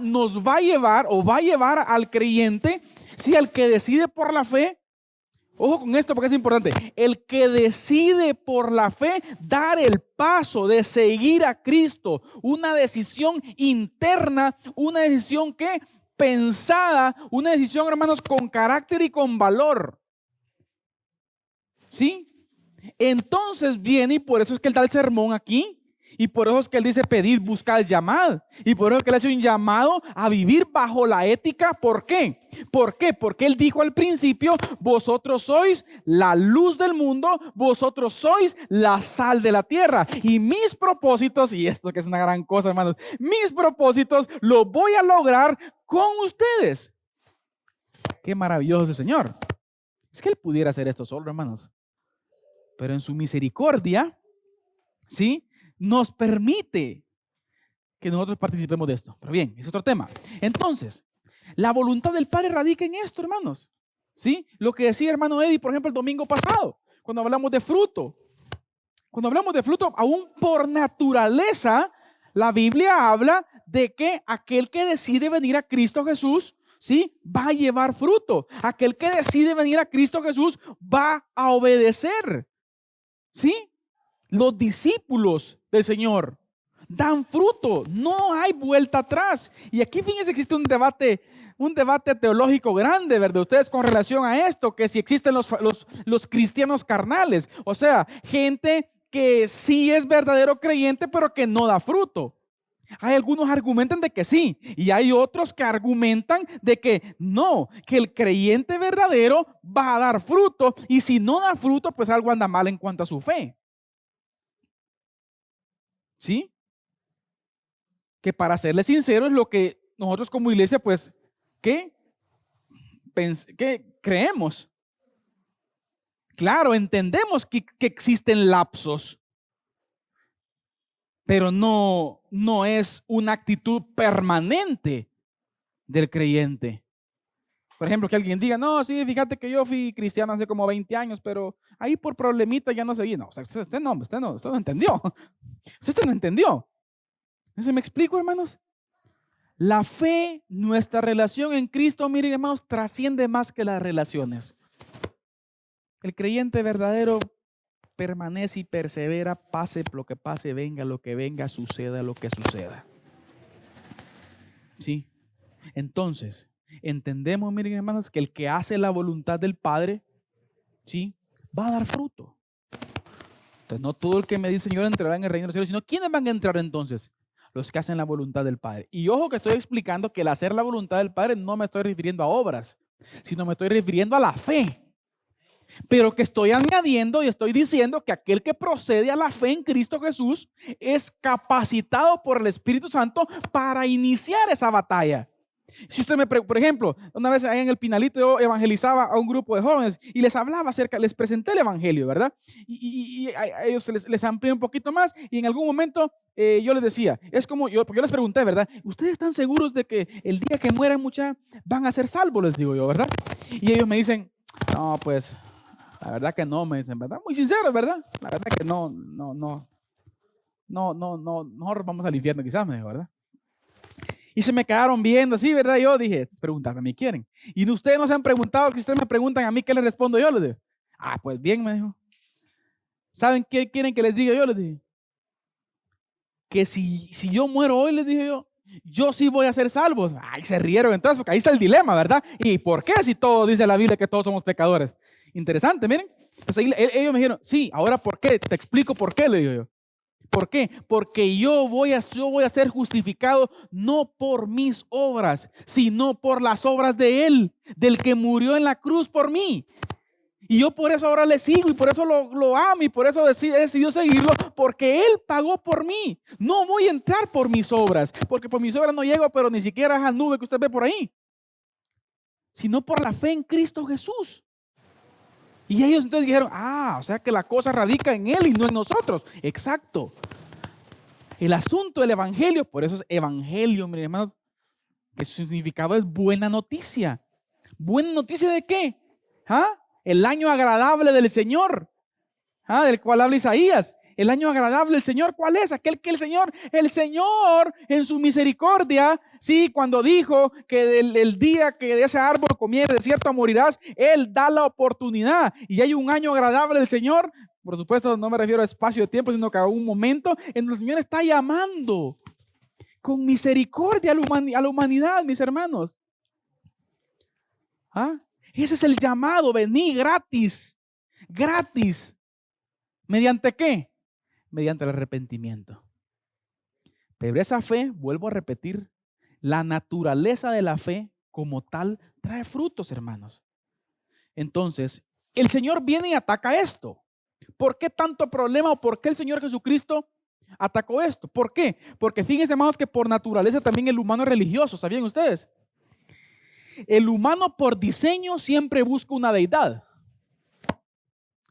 nos va a llevar al creyente, si al que decide por la fe. Ojo con esto porque es importante. El que decide por la fe dar el paso de seguir a Cristo, una decisión interna, una decisión que pensada, una decisión, hermanos, con carácter y con valor. ¿Sí? Entonces viene, y por eso es que él da el sermón aquí, y por eso es que él dice pedid, buscad, llamad, y por eso es que él hace un llamado a vivir bajo la ética. ¿Por qué? ¿Por qué? Porque él dijo al principio, vosotros sois la luz del mundo, vosotros sois la sal de la tierra, y mis propósitos, y esto que es una gran cosa, hermanos, mis propósitos los voy a lograr con ustedes. Qué maravilloso ese Señor. Es que él pudiera hacer esto solo, hermanos, pero en su misericordia, ¿sí?, nos permite que nosotros participemos de esto. Pero bien, es otro tema. Entonces, la voluntad del Padre radica en esto, hermanos. ¿Sí? Lo que decía hermano Eddie, por ejemplo, el domingo pasado, cuando hablamos de fruto. Cuando hablamos de fruto, aún por naturaleza, la Biblia habla de que aquel que decide venir a Cristo Jesús, ¿sí?, va a llevar fruto. Aquel que decide venir a Cristo Jesús va a obedecer. ¿Sí? Los discípulos del Señor dan fruto, no hay vuelta atrás. Y aquí, fíjense, existe un debate teológico grande, ¿verdad? Ustedes con relación a esto, que si existen los cristianos carnales, o sea, gente que sí es verdadero creyente, pero que no da fruto. Hay algunos que argumentan de que sí, y hay otros que argumentan de que no, que el creyente verdadero va a dar fruto, y si no da fruto, pues algo anda mal en cuanto a su fe. ¿Sí? Que para serles sincero es lo que nosotros como iglesia, pues, ¿qué creemos? Claro, entendemos que existen lapsos, pero no es una actitud permanente del creyente. Por ejemplo, que alguien diga, no, sí, fíjate que yo fui cristiano hace como 20 años, pero ahí por problemita ya no seguí. No, o sea, usted no entendió. Usted no entendió. ¿Se me explico, hermanos? La fe, nuestra relación en Cristo, miren hermanos, trasciende más que las relaciones. El creyente verdadero permanece y persevera, pase lo que pase, venga lo que venga, suceda lo que suceda. ¿Sí? Entonces, entendemos, miren hermanos, que el que hace la voluntad del Padre, ¿sí?, va a dar fruto. Entonces, no todo el que me dice Señor entrará en el reino de los cielos, sino ¿quiénes van a entrar entonces? Los que hacen la voluntad del Padre. Y ojo que estoy explicando que el hacer la voluntad del Padre no me estoy refiriendo a obras, sino me estoy refiriendo a la fe. pero que estoy añadiendo y estoy diciendo que aquel que procede a la fe en Cristo Jesús es capacitado por el Espíritu Santo para iniciar esa batalla. Si usted por ejemplo, una vez ahí en el Pinalito yo evangelizaba a un grupo de jóvenes y les hablaba les presenté el evangelio, ¿verdad? Y a ellos les amplié un poquito más y en algún momento yo les decía, es como porque yo les pregunté, ¿verdad? ¿Ustedes están seguros de que el día que mueran muchas van a ser salvos? Les digo yo, ¿verdad? Y ellos me dicen, no, pues, la verdad que no, me dicen, ¿verdad? Muy sinceros, ¿verdad? La verdad que no vamos al infierno quizás, me dijo, ¿verdad? Y se me quedaron viendo así, ¿verdad? Yo dije, preguntarme a mí quieren. Y ustedes no se han preguntado, que ustedes me preguntan a mí, ¿qué les respondo yo? Les digo, pues bien, me dijo. ¿Saben qué quieren que les diga yo? Les dije, que si yo muero hoy, les dije yo sí voy a ser salvo. Ay, se rieron entonces, porque ahí está el dilema, ¿verdad? ¿Y por qué si todo dice la Biblia que todos somos pecadores? Interesante, miren. Entonces ellos me dijeron, sí, ahora ¿por qué? Te explico por qué, le digo yo. ¿Por qué? Porque yo voy a ser justificado no por mis obras, sino por las obras de Él, del que murió en la cruz por mí. Y yo por eso ahora le sigo y por eso lo amo y por eso he decidido seguirlo, porque Él pagó por mí. No voy a entrar por mis obras, porque por mis obras no llego, pero ni siquiera a esa nube que usted ve por ahí, sino por la fe en Cristo Jesús. Y ellos entonces dijeron, o sea que la cosa radica en Él y no en nosotros. Exacto. El asunto del evangelio, por eso es evangelio, mis hermanos, que su significado es buena noticia. ¿Buena noticia de qué? El año agradable del Señor, del cual habla Isaías. El año agradable del Señor, ¿cuál es? Aquel que el Señor en su misericordia, sí, cuando dijo que el día que de ese árbol comieres, de cierto morirás, Él da la oportunidad. Y hay un año agradable del Señor. Por supuesto, no me refiero a espacio de tiempo, sino que a un momento en el Señor está llamando con misericordia a la humanidad, mis hermanos. Ese es el llamado, vení gratis, gratis. ¿Mediante qué? Mediante el arrepentimiento. Pero esa fe, vuelvo a repetir, la naturaleza de la fe como tal trae frutos, hermanos. Entonces, el Señor viene y ataca esto. ¿Por qué tanto problema o por qué el Señor Jesucristo atacó esto? ¿Por qué? Porque fíjense, hermanos, que por naturaleza también el humano es religioso. ¿Sabían ustedes? El humano por diseño siempre busca una deidad.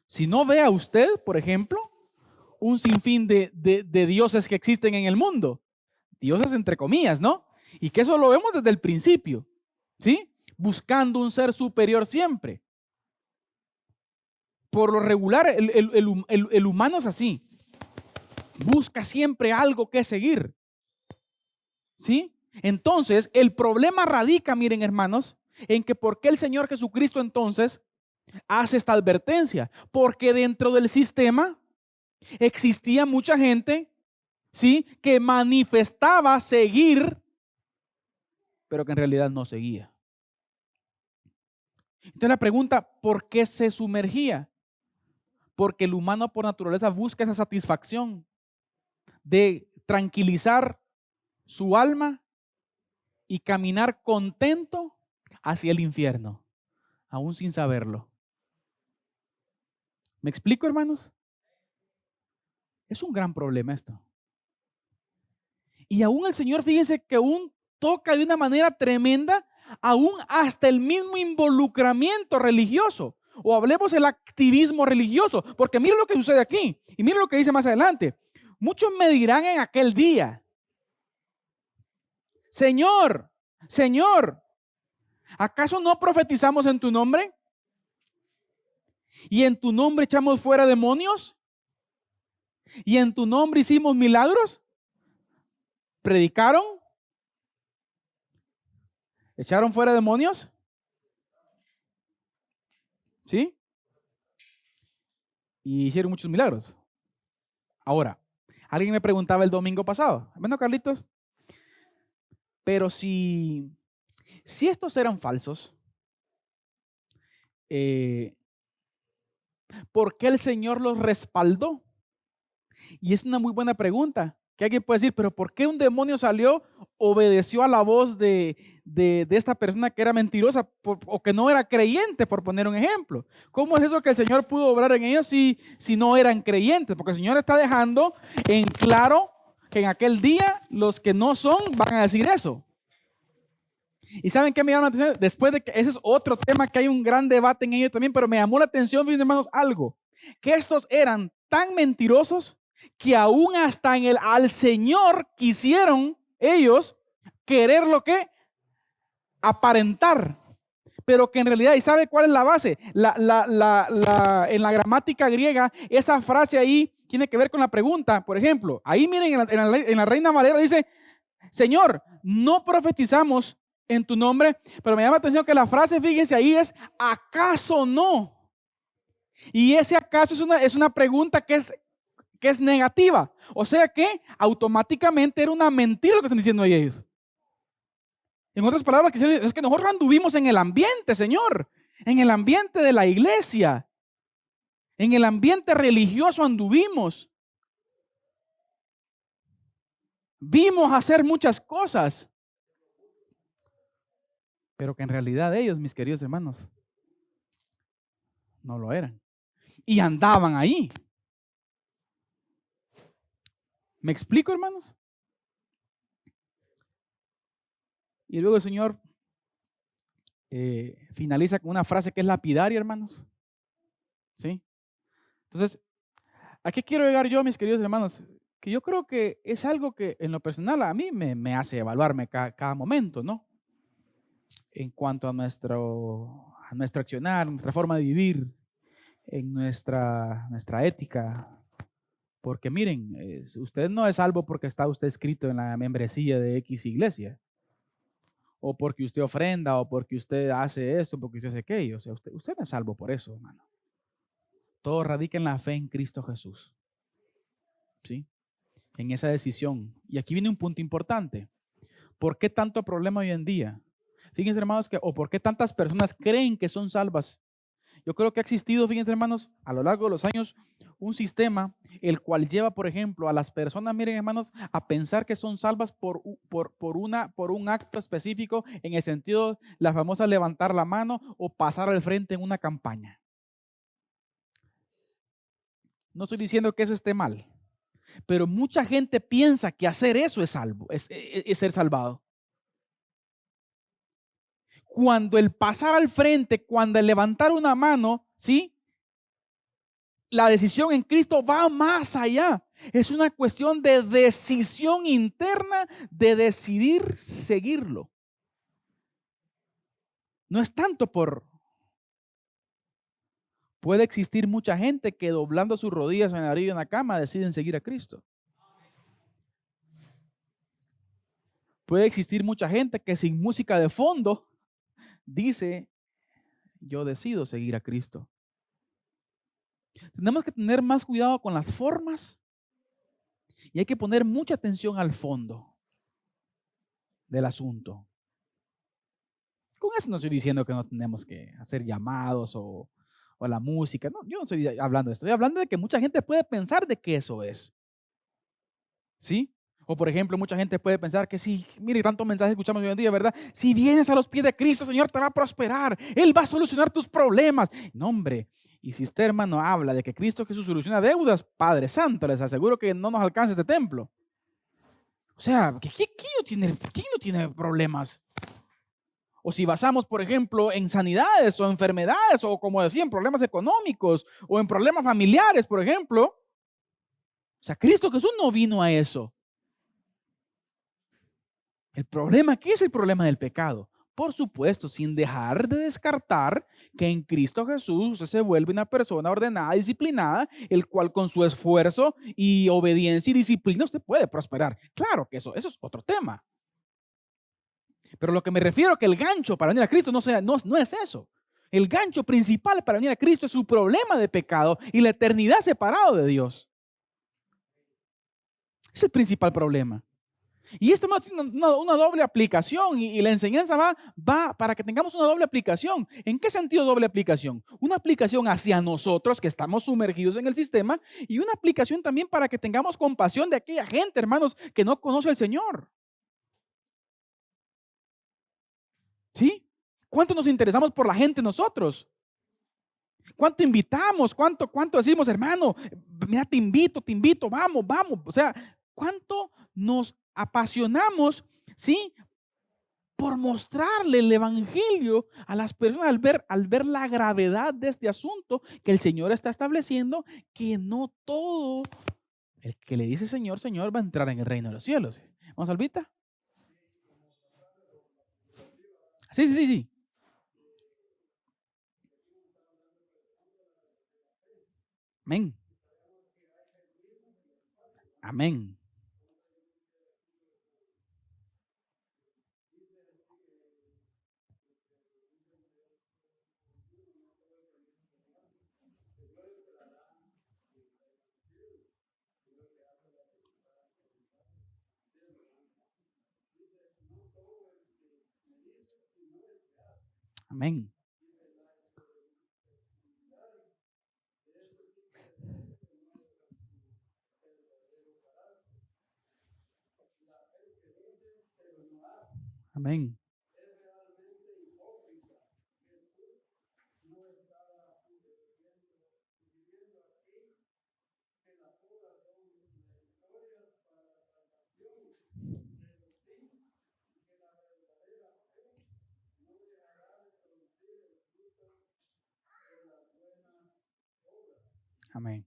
Si no vea usted, por ejemplo, un sinfín de dioses que existen en el mundo. Dioses entre comillas, ¿no? Y que eso lo vemos desde el principio, ¿sí? Buscando un ser superior siempre. Por lo regular, el humano es así. Busca siempre algo que seguir. ¿Sí? Entonces, el problema radica, miren hermanos, en que por qué el Señor Jesucristo entonces hace esta advertencia. Porque dentro del sistema existía mucha gente, ¿sí?, que manifestaba seguir, pero que en realidad no seguía. Entonces la pregunta, ¿por qué se sumergía? Porque el humano por naturaleza busca esa satisfacción de tranquilizar su alma y caminar contento hacia el infierno, aún sin saberlo. ¿Me explico, hermanos? Es un gran problema esto. Y aún el Señor, fíjense que aún toca de una manera tremenda, aún hasta el mismo involucramiento religioso. O hablemos del activismo religioso, porque mire lo que sucede aquí y mire lo que dice más adelante. Muchos me dirán en aquel día, Señor, Señor, ¿acaso no profetizamos en tu nombre? ¿Y en tu nombre echamos fuera demonios? ¿Y en tu nombre hicimos milagros? ¿Predicaron? ¿Echaron fuera demonios? ¿Sí? Y hicieron muchos milagros. Ahora, alguien me preguntaba el domingo pasado, bueno, Carlitos, pero si estos eran falsos, ¿por qué el Señor los respaldó? Y es una muy buena pregunta, Que alguien puede decir, pero ¿por qué un demonio salió, obedeció a la voz de esta persona que era mentirosa o que no era creyente, por poner un ejemplo? ¿Cómo es eso que el Señor pudo obrar en ellos si no eran creyentes? Porque el Señor está dejando en claro que en aquel día los que no son van a decir eso. ¿Y saben qué me llama la atención? Después de que ese es otro tema que hay un gran debate en ello también, pero me llamó la atención, mis hermanos, algo. Que estos eran tan mentirosos que aún hasta al Señor quisieron ellos querer lo que aparentar, pero que en realidad, ¿y sabe cuál es la base? En la gramática griega, esa frase ahí tiene que ver con la pregunta. Por ejemplo, ahí miren en la Reina Valera dice, Señor, no profetizamos en tu nombre, pero me llama la atención que la frase, fíjense ahí, es ¿acaso no? Y ese acaso es una pregunta que es negativa. O sea que automáticamente era una mentira lo que están diciendo ellos. En otras palabras, es que nosotros anduvimos en el ambiente, Señor, en el ambiente de la iglesia, en el ambiente religioso anduvimos. Vimos hacer muchas cosas, pero que en realidad ellos, mis queridos hermanos, no lo eran. Y andaban ahí. ¿Me explico, hermanos? Y luego el Señor finaliza con una frase que es lapidaria, hermanos. ¿Sí? Entonces, ¿a qué quiero llegar yo, mis queridos hermanos? Que yo creo que es algo que en lo personal a mí me hace evaluarme cada momento, ¿no? En cuanto a nuestro accionar, nuestra forma de vivir, en nuestra ética. Porque miren, usted no es salvo porque está usted escrito en la membresía de X iglesia, o porque usted ofrenda, o porque usted hace esto, porque usted hace aquello. O sea, usted no es salvo por eso, hermano. Todo radica en la fe en Cristo Jesús. ¿Sí? En esa decisión. Y aquí viene un punto importante. ¿Por qué tanto problema hoy en día? Fíjense, hermanos, o por qué tantas personas creen que son salvas. Yo creo que ha existido, fíjense, hermanos, a lo largo de los años, un sistema el cual lleva, por ejemplo, a las personas, miren, hermanos, a pensar que son salvas por un acto específico, en el sentido, la famosa levantar la mano o pasar al frente en una campaña. No estoy diciendo que eso esté mal, pero mucha gente piensa que hacer eso es ser salvado. Cuando el pasar al frente, cuando el levantar una mano, ¿sí? La decisión en Cristo va más allá. Es una cuestión de decisión interna, de decidir seguirlo. No es tanto por... Puede existir mucha gente que doblando sus rodillas en la orilla de una cama deciden seguir a Cristo. Puede existir mucha gente que sin música de fondo dice, yo decido seguir a Cristo. Tenemos que tener más cuidado con las formas y hay que poner mucha atención al fondo del asunto. Con eso no estoy diciendo que no tenemos que hacer llamados o la música. No, yo no estoy hablando de esto. Estoy hablando de que mucha gente puede pensar de que eso es. ¿Sí? O por ejemplo, mucha gente puede pensar que sí, mire, tantos mensajes escuchamos hoy en día, ¿verdad? Si vienes a los pies de Cristo, Señor te va a prosperar. Él va a solucionar tus problemas. No, hombre. Y si usted, hermano, habla de que Cristo Jesús soluciona deudas, Padre Santo, les aseguro que no nos alcanza este templo. O sea, ¿quién no tiene problemas? O si basamos, por ejemplo, en sanidades o enfermedades, o como decía, en problemas económicos o en problemas familiares, por ejemplo. O sea, Cristo Jesús no vino a eso. El problema aquí es el problema del pecado. Por supuesto, sin dejar de descartar que en Cristo Jesús usted se vuelve una persona ordenada, disciplinada, el cual con su esfuerzo y obediencia y disciplina usted puede prosperar. Claro que eso es otro tema. Pero lo que me refiero es que el gancho para venir a Cristo no es eso. El gancho principal para venir a Cristo es su problema de pecado y la eternidad separado de Dios. Ese es el principal problema. Y esto tiene una doble aplicación y la enseñanza va para que tengamos una doble aplicación. ¿En qué sentido doble aplicación? Una aplicación hacia nosotros que estamos sumergidos en el sistema y una aplicación también para que tengamos compasión de aquella gente, hermanos, que no conoce al Señor. ¿Sí? ¿Cuánto nos interesamos por la gente nosotros? ¿Cuánto invitamos? ¿Cuánto decimos, hermano? Mira, te invito, vamos, vamos. O sea, ¿cuánto nos apasionamos, sí, por mostrarle el evangelio a las personas al ver la gravedad de este asunto que el Señor está estableciendo, que no todo el que le dice Señor, Señor va a entrar en el reino de los cielos? Vamos, Albita. Sí, sí, sí, sí. Amén. Amén. Amén. Amén. Amén.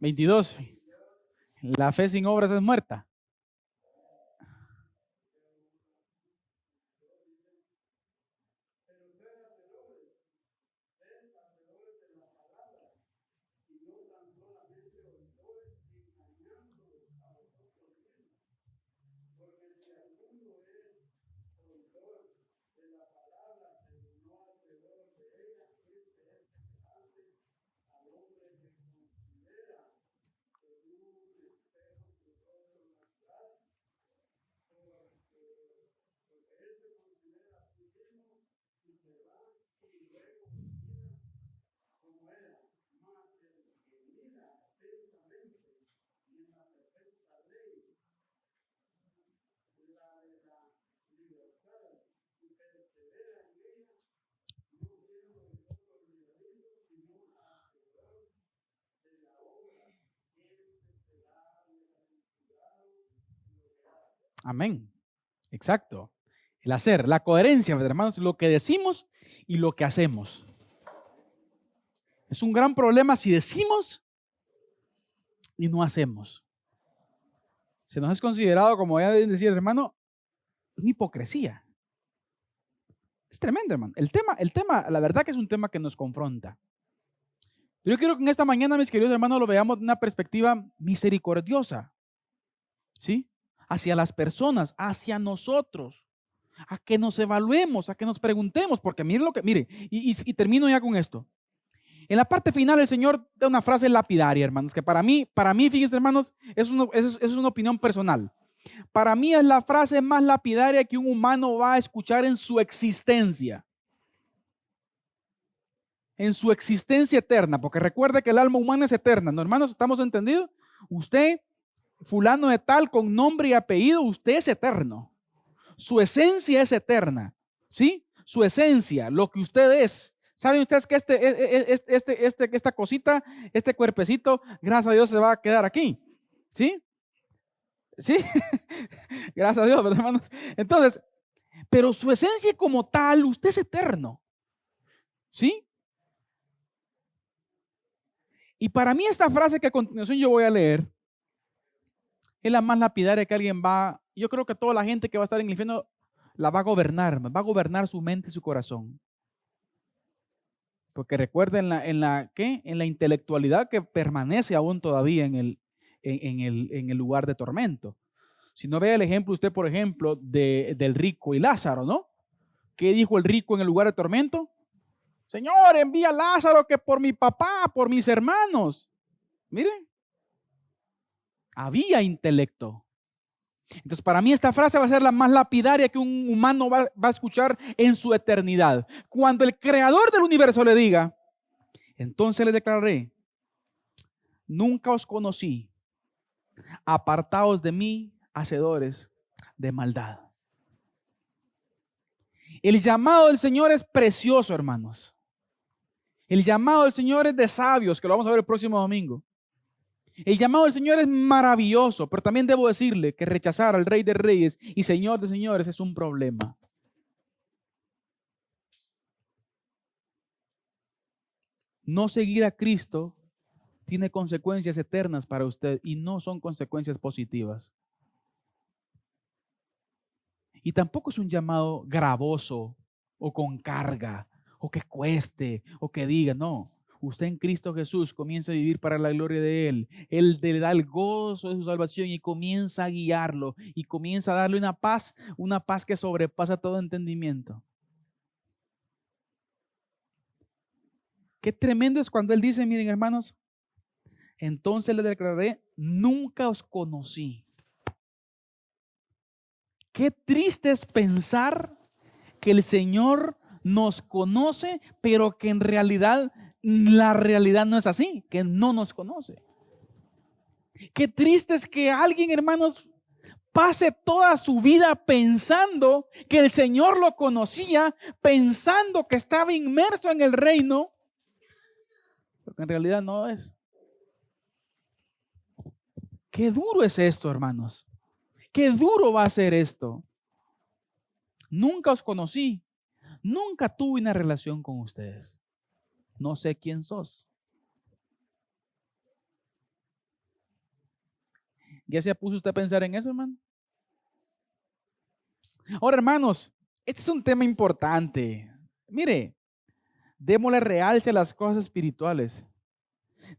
22. La fe sin obras es muerta. Amén. Exacto. El hacer, la coherencia, hermanos, lo que decimos y lo que hacemos. Es un gran problema si decimos y no hacemos. Se nos es considerado, como voy a decir, hermano, una hipocresía. Es tremendo, hermano. El tema, la verdad que es un tema que nos confronta. Pero yo quiero que en esta mañana, mis queridos hermanos, lo veamos de una perspectiva misericordiosa, ¿sí? Hacia las personas, hacia nosotros, a que nos evaluemos, a que nos preguntemos, porque mire, y termino ya con esto. En la parte final el Señor da una frase lapidaria, hermanos, que para mí, fíjense, hermanos, es una opinión personal. Para mí es la frase más lapidaria que un humano va a escuchar en su existencia. En su existencia eterna, porque recuerde que el alma humana es eterna, ¿no, hermanos? ¿Estamos entendidos? Usted, fulano de tal, con nombre y apellido, usted es eterno. Su esencia es eterna, ¿sí? Su esencia, lo que usted es. ¿Saben ustedes que esta cosita, este cuerpecito, gracias a Dios se va a quedar aquí? ¿Sí? ¿Sí? Gracias a Dios, ¿verdad, hermanos? Entonces, pero su esencia como tal, usted es eterno. ¿Sí? Y para mí esta frase que a continuación yo voy a leer es la más lapidaria que alguien yo creo que toda la gente que va a estar en el infierno la va a gobernar su mente y su corazón. Porque recuerden en la intelectualidad que permanece aún todavía en el lugar de tormento. Si no, vea el ejemplo usted, por ejemplo, del rico y Lázaro, ¿no? ¿Qué dijo el rico en el lugar de tormento? Señor, envía a Lázaro que por mi papá, por mis hermanos. Miren, había intelecto. Entonces, para mí esta frase va a ser la más lapidaria que un humano va a escuchar en su eternidad. Cuando el creador del universo le diga, entonces le declararé, nunca os conocí, apartaos de mí, hacedores de maldad. El llamado del Señor es precioso, hermanos. El llamado del Señor es de sabios, que lo vamos a ver el próximo domingo. El llamado del Señor es maravilloso, pero también debo decirle que rechazar al Rey de Reyes y Señor de Señores es un problema. No seguir a Cristo tiene consecuencias eternas para usted y no son consecuencias positivas. Y tampoco es un llamado gravoso o con carga o que cueste o que diga, no. Usted en Cristo Jesús comienza a vivir para la gloria de Él. Él le da el gozo de su salvación y comienza a guiarlo y comienza a darle una paz que sobrepasa todo entendimiento. Qué tremendo es cuando Él dice, miren hermanos, entonces le declararé, nunca os conocí. Qué triste es pensar que el Señor nos conoce, pero que en realidad la realidad no es así, que no nos conoce. Qué triste es que alguien, hermanos, pase toda su vida pensando que el Señor lo conocía, pensando que estaba inmerso en el reino, porque en realidad no es. Qué duro es esto, hermanos. Qué duro va a ser esto. Nunca os conocí, nunca tuve una relación con ustedes. No sé quién sos. ¿Ya se puso usted a pensar en eso, hermano? Ahora, hermanos, este es un tema importante. Mire, démosle realce a las cosas espirituales.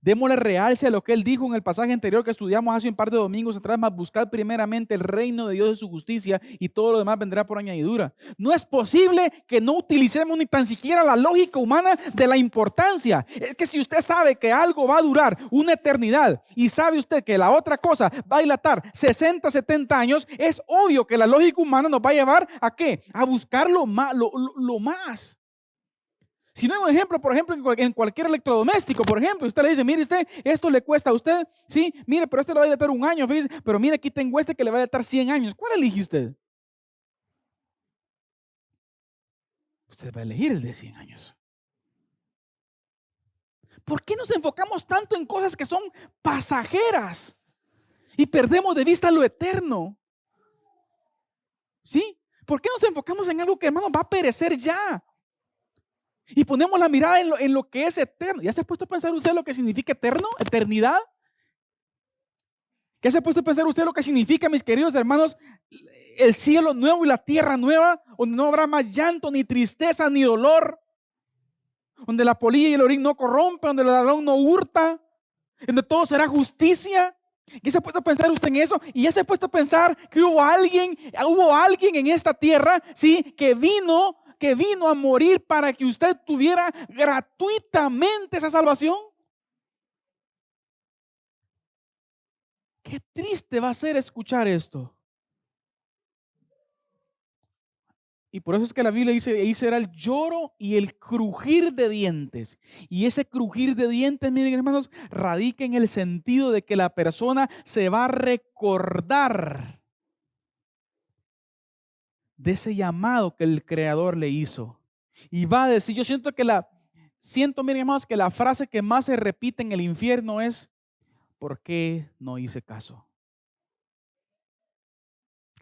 Démosle realce a lo que él dijo en el pasaje anterior que estudiamos hace un par de domingos atrás, más buscar primeramente el reino de Dios y su justicia y todo lo demás vendrá por añadidura. No es posible que no utilicemos ni tan siquiera la lógica humana de la importancia. Es que si usted sabe que algo va a durar una eternidad y sabe usted que la otra cosa va a dilatar 60, 70 años, es obvio que la lógica humana nos va a llevar ¿a qué? A buscar lo más. Si no hay un ejemplo, por ejemplo, en cualquier electrodoméstico, por ejemplo, usted le dice, mire usted, esto le cuesta a usted, sí, mire, pero este le va a dilatar un año, fíjese, pero mire, aquí tengo este que le va a dilatar 100 años. ¿Cuál elige usted? Usted va a elegir el de 100 años. ¿Por qué nos enfocamos tanto en cosas que son pasajeras y perdemos de vista lo eterno? ¿Sí? ¿Por qué nos enfocamos en algo que, hermano, va a perecer ya? Y ponemos la mirada en lo que es eterno. ¿Ya se ha puesto a pensar usted lo que significa eterno? ¿Eternidad? ¿Qué se ha puesto a pensar usted lo que significa, mis queridos hermanos, el cielo nuevo y la tierra nueva, donde no habrá más llanto, ni tristeza, ni dolor, donde la polilla y el orín no corrompen, donde el ladrón no hurta, donde todo será justicia? ¿Qué se ha puesto a pensar usted en eso? Y ya se ha puesto a pensar que hubo alguien en esta tierra, sí, que vino a morir para que usted tuviera gratuitamente esa salvación. Qué triste va a ser escuchar esto. Y por eso es que la Biblia dice, ahí será el lloro y el crujir de dientes. Y ese crujir de dientes, miren hermanos, radica en el sentido de que la persona se va a recordar de ese llamado que el Creador le hizo. Y va a decir, miren hermanos, que la frase que más se repite en el infierno es, ¿por qué no hice caso?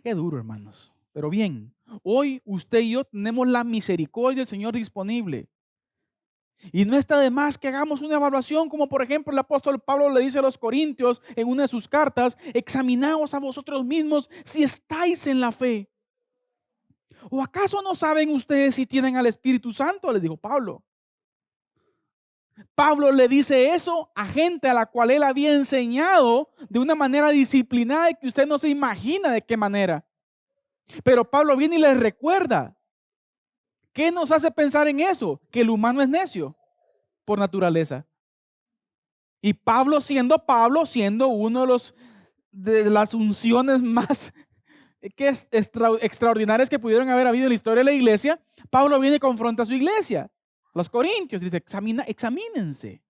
Qué duro, hermanos. Pero bien, hoy usted y yo tenemos la misericordia del Señor disponible. Y no está de más que hagamos una evaluación, como por ejemplo el apóstol Pablo le dice a los Corintios en una de sus cartas, examinaos a vosotros mismos si estáis en la fe. ¿O acaso no saben ustedes si tienen al Espíritu Santo? Les dijo Pablo. Pablo le dice eso a gente a la cual él había enseñado de una manera disciplinada y que usted no se imagina de qué manera. Pero Pablo viene y les recuerda ¿Qué nos hace pensar en eso? Que el humano es necio por naturaleza. Y Pablo, siendo uno de las unciones más extraordinarias que pudieron haber habido en la historia de la iglesia, Pablo viene y confronta a su iglesia, los corintios, dice, examínense.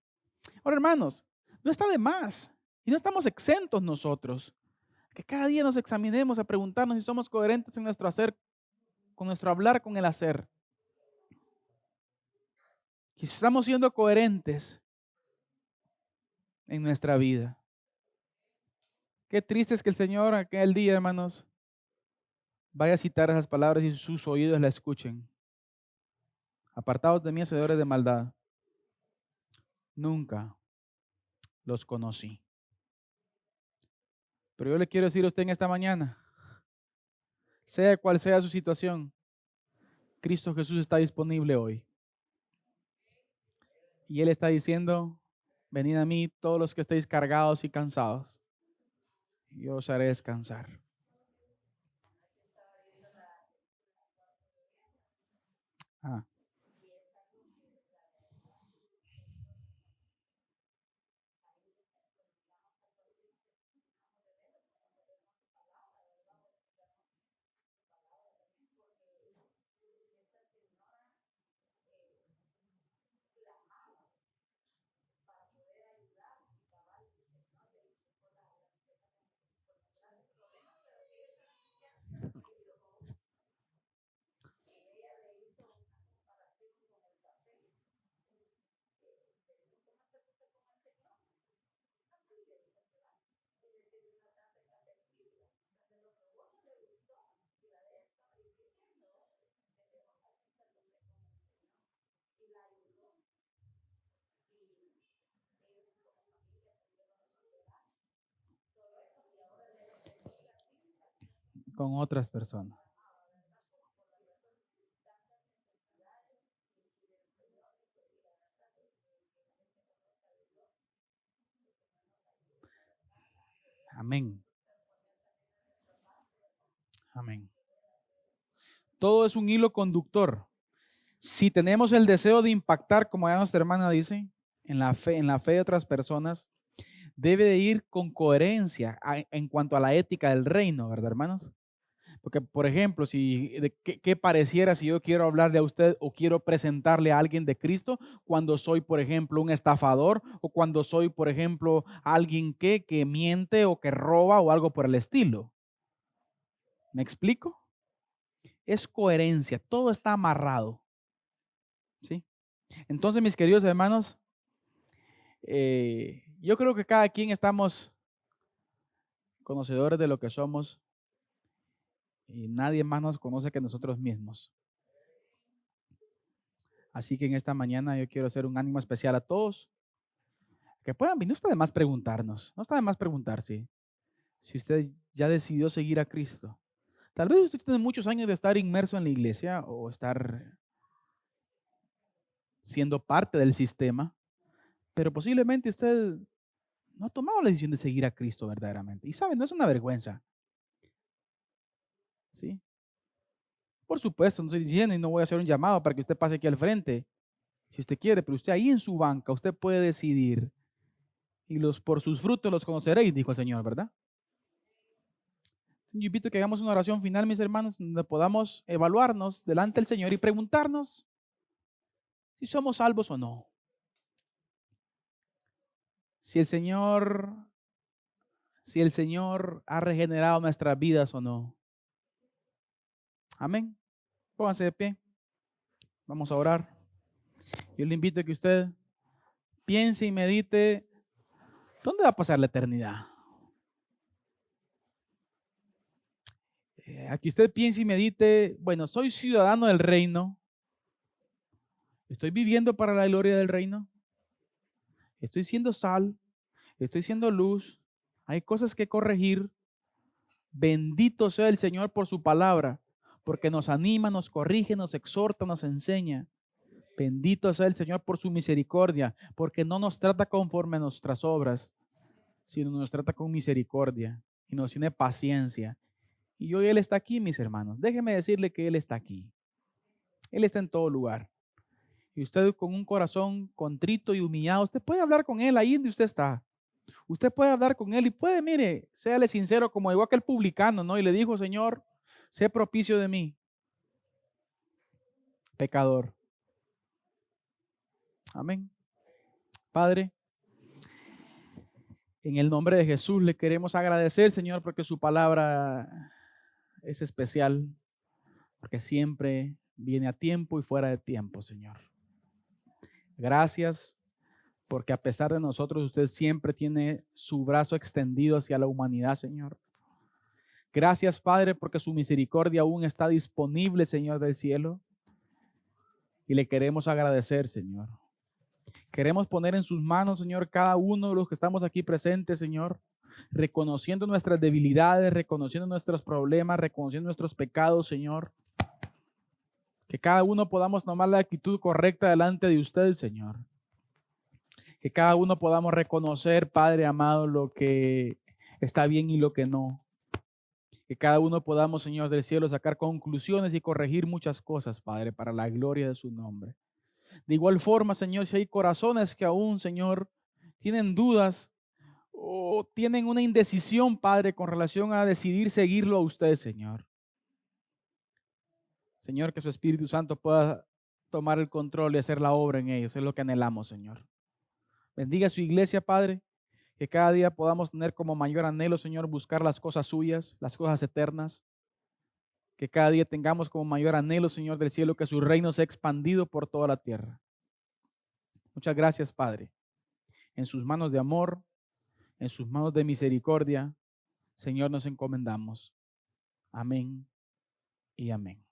Ahora, hermanos, no está de más y no estamos exentos nosotros, que cada día nos examinemos a preguntarnos si somos coherentes en nuestro hacer, con nuestro hablar, con el hacer. Y si estamos siendo coherentes en nuestra vida. Qué triste es que el Señor aquel día, hermanos, vaya a citar esas palabras y sus oídos la escuchen. Apartados de mí, hacedores de maldad. Nunca los conocí. Pero yo le quiero decir a usted en esta mañana, sea cual sea su situación, Cristo Jesús está disponible hoy. Y Él está diciendo, venid a mí todos los que estéis cargados y cansados. Yo os haré descansar. Ah, con otras personas. Amén. Amén. Todo es un hilo conductor. Si tenemos el deseo de impactar, como ya nuestra hermana dice, en la fe de otras personas, debe de ir con coherencia en cuanto a la ética del reino, ¿verdad, hermanos? Porque, por ejemplo, ¿qué pareciera si yo quiero hablarle a usted o quiero presentarle a alguien de Cristo cuando soy, por ejemplo, un estafador o cuando soy, por ejemplo, alguien que miente o que roba o algo por el estilo? ¿Me explico? Es coherencia, todo está amarrado, ¿sí? Entonces, mis queridos hermanos, yo creo que cada quien estamos conocedores de lo que somos y nadie más nos conoce que nosotros mismos. Así que en esta mañana yo quiero hacer un ánimo especial a todos que puedan venir. No está de más preguntarnos, no está de más preguntar si usted ya decidió seguir a Cristo. Tal vez usted tiene muchos años de estar inmerso en la iglesia o estar siendo parte del sistema, pero posiblemente usted no ha tomado la decisión de seguir a Cristo verdaderamente. Y saben, no es una vergüenza, ¿sí? Por supuesto, no estoy diciendo y no voy a hacer un llamado para que usted pase aquí al frente, si usted quiere, pero usted ahí en su banca, usted puede decidir y por sus frutos los conoceréis, dijo el Señor, ¿verdad? Yo invito a que hagamos una oración final, mis hermanos, donde podamos evaluarnos delante del Señor y preguntarnos si somos salvos o no. Si el Señor, si el Señor ha regenerado nuestras vidas o no. Amén. Pónganse de pie. Vamos a orar. Yo le invito a que usted piense y medite, ¿dónde va a pasar la eternidad? Aquí usted piense y medite, bueno, soy ciudadano del reino, estoy viviendo para la gloria del reino, estoy siendo sal, estoy siendo luz, hay cosas que corregir. Bendito sea el Señor por su palabra, porque nos anima, nos corrige, nos exhorta, nos enseña. Bendito sea el Señor por su misericordia, porque no nos trata conforme a nuestras obras, sino nos trata con misericordia y nos tiene paciencia. Y hoy Él está aquí, mis hermanos. Déjenme decirle que Él está aquí. Él está en todo lugar. Y usted con un corazón contrito y humillado, usted puede hablar con Él ahí donde usted está. Usted puede hablar con Él y puede, mire, séale sincero como igual que el publicano, ¿no? Y le dijo, Señor, sé propicio de mí, pecador. Amén. Padre, en el nombre de Jesús le queremos agradecer, Señor, porque su palabra es especial, porque siempre viene a tiempo y fuera de tiempo, Señor. Gracias, porque a pesar de nosotros, usted siempre tiene su brazo extendido hacia la humanidad, Señor. Gracias, Padre, porque su misericordia aún está disponible, Señor del cielo. Y le queremos agradecer, Señor. Queremos poner en sus manos, Señor, cada uno de los que estamos aquí presentes, Señor, reconociendo nuestras debilidades, reconociendo nuestros problemas, reconociendo nuestros pecados, Señor. Que cada uno podamos tomar la actitud correcta delante de usted, Señor. Que cada uno podamos reconocer, Padre amado, lo que está bien y lo que no. Que cada uno podamos, Señor del cielo, sacar conclusiones y corregir muchas cosas, Padre, para la gloria de su nombre. De igual forma, Señor, si hay corazones que aún, Señor, tienen dudas o tienen una indecisión, Padre, con relación a decidir seguirlo a usted, Señor. Señor, que su Espíritu Santo pueda tomar el control y hacer la obra en ellos. Es lo que anhelamos, Señor. Bendiga a su iglesia, Padre, que cada día podamos tener como mayor anhelo, Señor, buscar las cosas suyas, las cosas eternas. Que cada día tengamos como mayor anhelo, Señor del cielo, que su reino sea expandido por toda la tierra. Muchas gracias, Padre. En sus manos de amor, en sus manos de misericordia, Señor, nos encomendamos. Amén y amén.